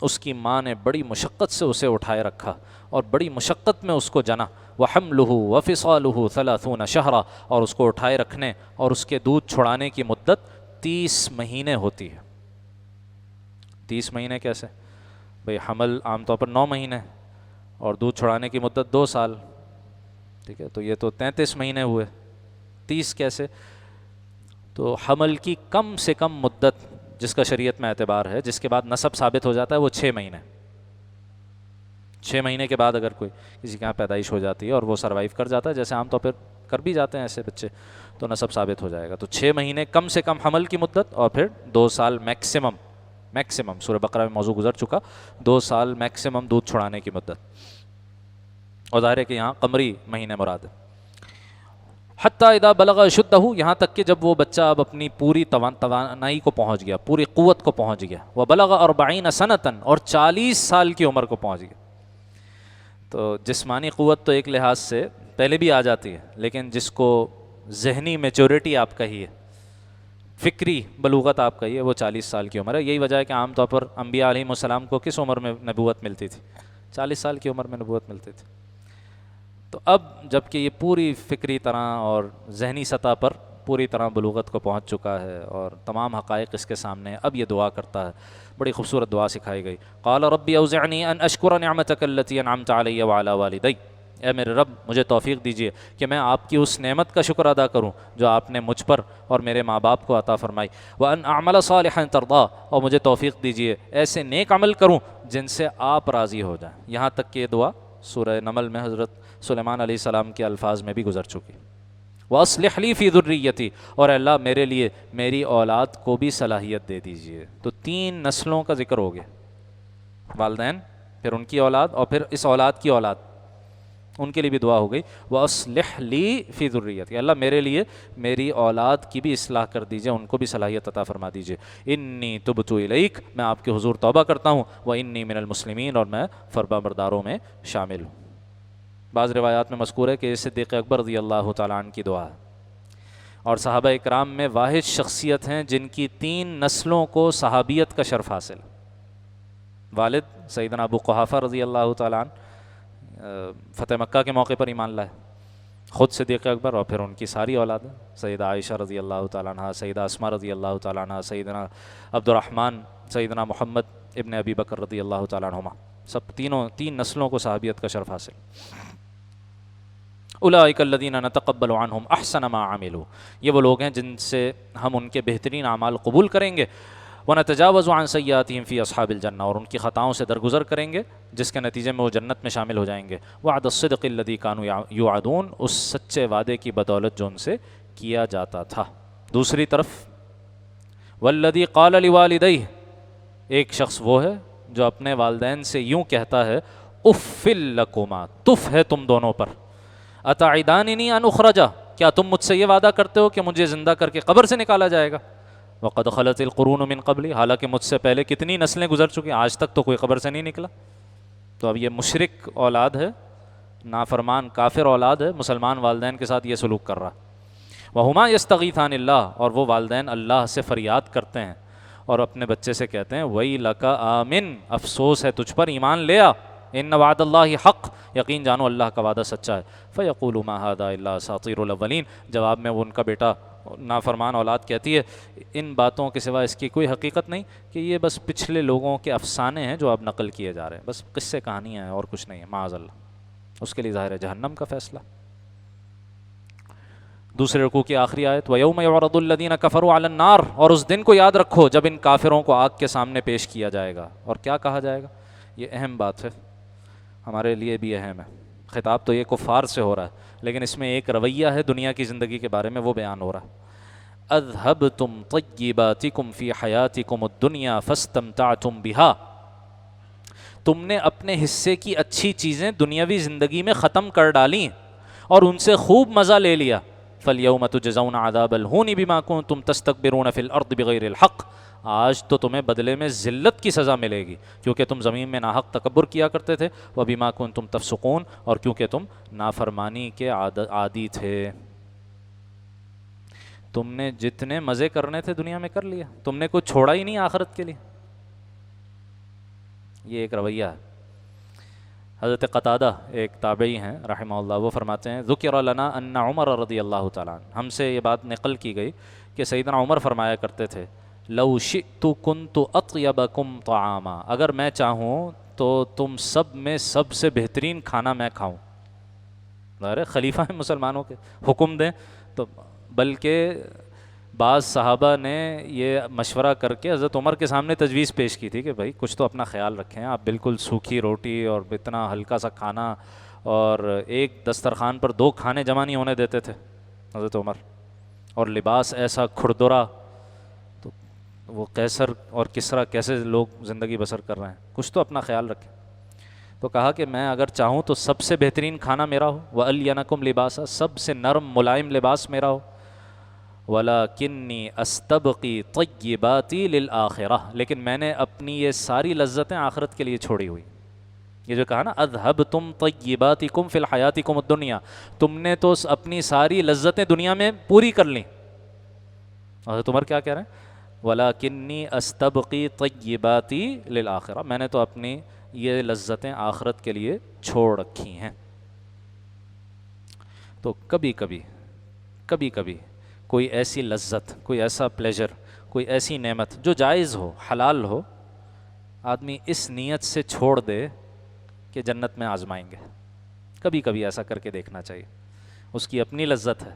اس کی ماں نے بڑی مشقت سے اسے اٹھائے رکھا اور بڑی مشقت میں اس کو جنا. وحملہ وفصالہ 30 شہرا، اور اس کو اٹھائے رکھنے اور اس کے دودھ چھڑانے کی مدت 30 مہینے ہوتی ہے. 30 مہینے کیسے بھئی؟ حمل عام طور پر 9 مہینے اور دودھ چھڑانے کی مدت 2 سال. ٹھیک ہے، تو یہ تو 33 مہینے ہوئے. 30 کیسے؟ تو حمل کی کم سے کم مدت جس کا شریعت میں اعتبار ہے، جس کے بعد نسب ثابت ہو جاتا ہے، وہ 6 مہینے. 6 مہینے کے بعد اگر کوئی کسی کے یہاں پیدائش ہو جاتی ہے اور وہ سروائیو کر جاتا ہے، جیسے عام طور پر کر بھی جاتے ہیں ایسے بچے، تو نسب ثابت ہو جائے گا. تو 6 مہینے کم سے کم حمل کی مدت، اور پھر 2 سال میکسیمم سورہ بقرہ میں موضوع گزر چکا، 2 سال میکسیمم دودھ چھڑانے کی مدت. اور ظاہر ہے کہ یہاں قمری مہینے مراد ہے. حتیٰ اذا بلغ اشدہ، یہاں تک کہ جب وہ بچہ اب اپنی پوری توانائی کو پہنچ گیا، پوری قوت کو پہنچ گیا. وبلغ 40 سنۃ، اور 40 سال کی عمر کو پہنچ گیا. تو جسمانی قوت تو ایک لحاظ سے پہلے بھی آ جاتی ہے، لیکن جس کو ذہنی میچورٹی آپ کہیے، فکری بلوغت آپ کہیے، وہ 40 سال کی عمر ہے. یہی وجہ ہے کہ عام طور پر انبیاء علیہم السلام کو کس عمر میں نبوت ملتی تھی؟ 40 سال کی عمر میں نبوت ملتی تھی. تو اب جب کہ یہ پوری فکری طرح اور ذہنی سطح پر پوری طرح بلوغت کو پہنچ چکا ہے اور تمام حقائق اس کے سامنے، اب یہ دعا کرتا ہے. بڑی خوبصورت دعا سکھائی گئی. قال ربی اوزعنی ان اشکر نعمتک التی انعمت علی وعلی والدی، اے میرے رب مجھے توفیق دیجیے کہ میں آپ کی اس نعمت کا شکر ادا کروں جو آپ نے مجھ پر اور میرے ماں باپ کو عطا فرمائی. وان اعمل صالحا ترضا، اور مجھے توفیق دیجیے ایسے نیک عمل کروں جن سے آپ راضی ہو جائیں. یہاں تک کہ یہ دعا سورہ نمل میں حضرت سلیمان علیہ السلام کے الفاظ میں بھی گزر چکی. وَأَصْلِحْ لِي فِي ذُرِّيَّتِي، اور اللہ میرے لیے میری اولاد کو بھی صلاحیت دے دیجیے. تو 3 نسلوں کا ذکر ہو گیا، والدین، پھر ان کی اولاد، اور پھر اس اولاد کی اولاد، ان کے لیے بھی دعا ہو گئی. وَأَصْلِحْ لِي فِي ذُرِّيَّتِي، اللہ میرے لیے میری اولاد کی بھی اصلاح کر دیجیے، ان کو بھی صلاحیت عطا فرما دیجیے. انی تبت الیک، میں آپ کے حضور توبہ کرتا ہوں. وانی من المسلمین، اور میں فرمانبرداروں میں شامل ہوں. بعض روایات میں مذکور ہے کہ یہ صدیق اکبر رضی اللہ تعالیٰ عنہ کی دعا ہے. اور صحابہ اکرام میں واحد شخصیت ہیں جن کی 3 نسلوں کو صحابیت کا شرف حاصل. والد سیدنا ابو قحافہ رضی اللہ تعالیٰ عنہ فتح مکہ کے موقع پر ایمان لائے، خود صدیق اکبر، اور پھر ان کی ساری اولاد، سیدہ عائشہ رضی اللہ تعالیٰ عنہ، سیدہ اسماء رضی اللہ تعالیٰ عنہ، سیدنا عبد الرحمن، سیدنا محمد ابن ابی بکر رضی اللہ تعالیٰ عنہما، سب 3 نسلوں کو صحابیت کا شرف حاصل. اولئک الذین نتقبل عنہم احسن ما عملوا، یہ وہ لوگ ہیں جن سے ہم ان کے بہترین اعمال قبول کریں گے. ونتجاوز عن سیئاتہم فی اصحاب الجنہ، اور ان کی خطاؤں سے درگزر کریں گے جس کے نتیجے میں وہ جنت میں شامل ہو جائیں گے. وعد الصدق الذی کانوا یوعدون، اس سچے وعدے کی بدولت جو ان سے کیا جاتا تھا. دوسری طرف والذی قال لوالدیہ، ایک شخص وہ ہے جو اپنے والدین سے یوں کہتا ہے اف لکما، تف ہے تم دونوں پر. اتعداننی ان اخرجا، کیا تم مجھ سے یہ وعدہ کرتے ہو کہ مجھے زندہ کر کے قبر سے نکالا جائے گا. وقد خلت القرون من قبلی، حالانکہ مجھ سے پہلے کتنی نسلیں گزر چکی، آج تک تو کوئی قبر سے نہیں نکلا. تو اب یہ مشرک اولاد ہے، نافرمان کافر اولاد ہے، مسلمان والدین کے ساتھ یہ سلوک کر رہا. وہما یستغیثان اللہ، اور وہ والدین اللہ سے فریاد کرتے ہیں اور اپنے بچے سے کہتے ہیں ویلک آمن، افسوس ہے تجھ پر، ایمان لے آ. ان وعد اللہ حق، یقین جانو اللہ کا وعدہ سچا ہے. فیقول ما ھذا الا اساطیر الاولین، جواب میں وہ ان کا بیٹا نافرمان اولاد کہتی ہے ان باتوں کے سوا اس کی کوئی حقیقت نہیں، کہ یہ بس پچھلے لوگوں کے افسانے ہیں جو اب نقل کیے جا رہے ہیں، بس قصے کہانیاں ہیں اور کچھ نہیں ہے. معاذ اللہ، اس کے لیے ظاہر ہے جہنم کا فیصلہ. دوسرے رکوع کی آخری آیت وَيَوْمَ يُعْرَضُ الَّذِينَ كَفَرُوا عَلَى النَّارِ، اور اس دن کو یاد رکھو جب ان کافروں کو آگ کے سامنے پیش کیا جائے گا. اور کیا کہا جائے گا؟ یہ اہم بات ہے، ہمارے لیے بھی اہم ہے. خطاب تو یہ کفار سے ہو رہا ہے، لیکن اس میں ایک رویہ ہے دنیا کی زندگی کے بارے میں، وہ بیان ہو رہا ہے. اذهبتم طیباتکم فی حیاتکم الدنیا فاستمتعتم بها، تم نے اپنے حصے کی اچھی چیزیں دنیاوی زندگی میں ختم کر ڈالی اور ان سے خوب مزہ لے لیا. فالیوم تجزون عذاب الہون بما کنتم تستکبرون فی الارض بغیر الحق، آج تو تمہیں بدلے میں ذلت کی سزا ملے گی کیونکہ تم زمین میں ناحق تکبر کیا کرتے تھے. وبما کنتم تفسقون، اور کیونکہ تم نافرمانی کے عادی تھے. تم نے جتنے مزے کرنے تھے دنیا میں کر لیے، تم نے کوئی چھوڑا ہی نہیں آخرت کے لیے. یہ ایک رویہ ہے۔ حضرت قتادہ ایک تابعی ہیں رحمہ اللہ، وہ فرماتے ہیں ذکر لنا ان عمر رضی اللہ تعالیٰ عنہ، ہم سے یہ بات نقل کی گئی کہ سیدنا عمر فرمایا کرتے تھے لو شئت کنت اطیبکم طعاما، اگر میں چاہوں تو تم سب میں سب سے بہترین کھانا میں کھاؤں۔ ظاہر خلیفہ ہیں مسلمانوں کے، حکم دیں تو، بلکہ بعض صحابہ نے یہ مشورہ کر کے حضرت عمر کے سامنے تجویز پیش کی تھی کہ بھائی کچھ تو اپنا خیال رکھیں، آپ بالکل سوکھی روٹی اور اتنا ہلکا سا کھانا، اور ایک دسترخوان پر 2 کھانے جمع نہیں ہونے دیتے تھے حضرت عمر، اور لباس ایسا کھردرا، تو وہ قیصر اور کسریٰ کیسے لوگ زندگی بسر کر رہے ہیں، کچھ تو اپنا خیال رکھیں۔ تو کہا کہ میں اگر چاہوں تو سب سے بہترین کھانا میرا ہو، وَأَلْيَنَكُمْ لِبَاسًا، سب سے نرم ملائم لباس میرا ہو، وَلَكِنِّي أَسْتَبْقِي طَيِّبَاتِي لِلْآخِرَةِ، لیکن میں نے اپنی یہ ساری لذتیں آخرت کے لیے چھوڑی ہوئی۔ یہ جو کہا نا اذهبتم طیباتکم فی الحیاتکم الدنیا، تم نے تو اپنی ساری لذتیں دنیا میں پوری کر لیں۔ حضرت عمر کیا کہہ رہے ہیں؟ وَلَكِنِّي أَسْتَبْقِي طَيِّبَاتِي لِلْآخِرَةِ، میں نے تو اپنی یہ لذتیں آخرت کے لیے چھوڑ رکھی ہیں۔ تو کبھی کبھی کوئی ایسی لذت، کوئی ایسا پلیجر، کوئی ایسی نعمت جو جائز ہو، حلال ہو، آدمی اس نیت سے چھوڑ دے کہ جنت میں آزمائیں گے۔ کبھی کبھی ایسا کر کے دیکھنا چاہیے، اس کی اپنی لذت ہے۔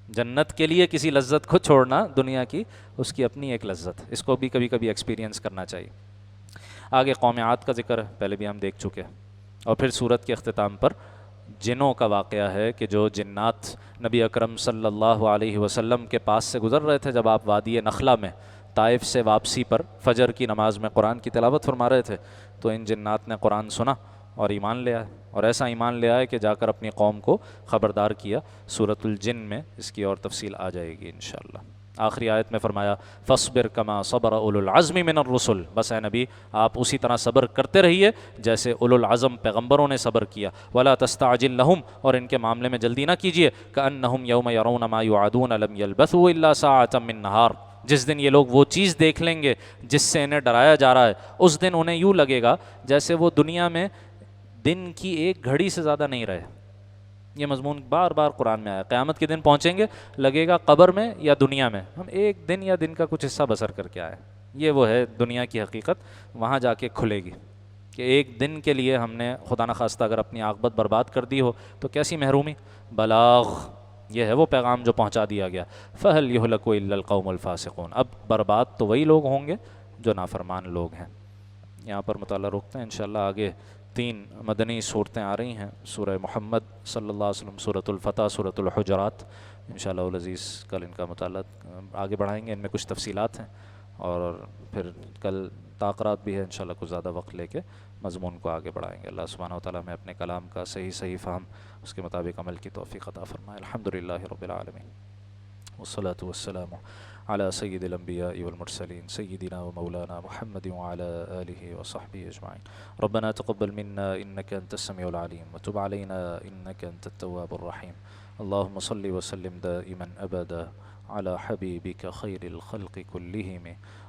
جنت کے لیے کسی لذت کو چھوڑنا دنیا کی، اس کی اپنی ایک لذت، اس کو بھی کبھی کبھی ایکسپیرینس کرنا چاہیے۔ آگے قوم عاد کا ذکر ہے، پہلے بھی ہم دیکھ چکے ہیں، اور پھر سورت کے اختتام پر جنوں کا واقعہ ہے کہ جو جنات نبی اکرم صلی اللہ علیہ وسلم کے پاس سے گزر رہے تھے جب آپ وادی نخلا میں طائف سے واپسی پر فجر کی نماز میں قرآن کی تلاوت فرما رہے تھے، تو ان جنات نے قرآن سنا اور ایمان لے آئے، اور ایسا ایمان لے آئے کہ جا کر اپنی قوم کو خبردار کیا۔ سورۃ الجن میں اس کی اور تفصیل آ جائے گی انشاءاللہ۔ آخری آیت میں فرمایا فَاصْبِرْ كَمَا صَبَرَ أُولُو الْعَزْمِ مِنَ الرُّسُلِ، بس اے نبی آپ اسی طرح صبر کرتے رہیے جیسے اولو العزم پیغمبروں نے صبر کیا۔ وَلَا تَسْتَعْجِلْ لَهُمْ، اور ان کے معاملے میں جلدی نہ کیجیے، كَأَنَّهُمْ يَوْمَ يَرَوْنَ مَا يُوعَدُونَ لَمْ يَلْبَثُوا إِلَّا سَاعَةً مِّن نَهَارٍ، جس دن یہ لوگ وہ چیز دیکھ لیں گے جس سے انہیں ڈرایا جا رہا ہے، اس دن انہیں یوں لگے گا جیسے وہ دنیا میں دن کی ایک گھڑی سے زیادہ نہیں رہے۔ یہ مضمون بار بار قرآن میں آیا، قیامت کے دن پہنچیں گے، لگے گا قبر میں یا دنیا میں ہم ایک دن یا دن کا کچھ حصہ بسر کر کے آئے۔ یہ وہ ہے دنیا کی حقیقت، وہاں جا کے کھلے گی کہ ایک دن کے لیے ہم نے خدا نخواستہ اگر اپنی عاقبت برباد کر دی ہو تو کیسی محرومی۔ بلاغ، یہ ہے وہ پیغام جو پہنچا دیا گیا۔ فَهَلْ يُهْلَكُ إِلَّا الْقَوْمُ الْفَاسِقُونَ، اب برباد تو وہی لوگ ہوں گے جو نافرمان لوگ ہیں۔ یہاں پر مطالعہ روکتے ہیں، انشاءاللہ آگے 3 مدنی صورتیں آ رہی ہیں، سورہ محمد صلی اللہ علیہ وسلم، سورۃ الفتح، سورۃ الحجرات، انشاءاللہ العزیز کل ان کا مطالعہ آگے بڑھائیں گے، ان میں کچھ تفصیلات ہیں، اور پھر کل تاقرات بھی ہے، انشاءاللہ کچھ زیادہ وقت لے کے مضمون کو آگے بڑھائیں گے۔ اللہ سبحانہ وتعالیٰ میں اپنے کلام کا صحیح فہم، اس کے مطابق عمل کی توفیق عطا فرمائے۔ الحمدللہ رب العالمین، والصلاة والسلام على سید الانبیاء والمرسلین سیدنا ومولانا محمد وعلى آلہ وصحبہ اجمعین۔ ربنا تقبل منا انك انت السميع العليم وتب علينا انك انت التواب الرحيم۔ اللهم صل وسلم دائما ابدا على حبيبك خير الخلق كلهم۔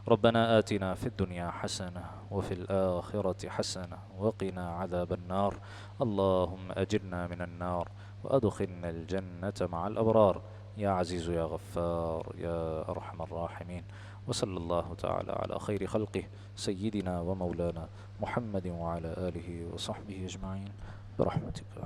ربنا آتنا في الدنيا حسنة وفي الآخرة حسنة وقنا عذاب النار۔ اللهم أجرنا من النار وأدخلنا الجنة مع الأبرار، یا عزیز یا غفار یا ارحم الراحمین۔ وصلی اللہ تعالی علی خیر خلقہ سیدنا و مولانا محمد وعلی آلہ وصحبہ اجمعین برحمتک۔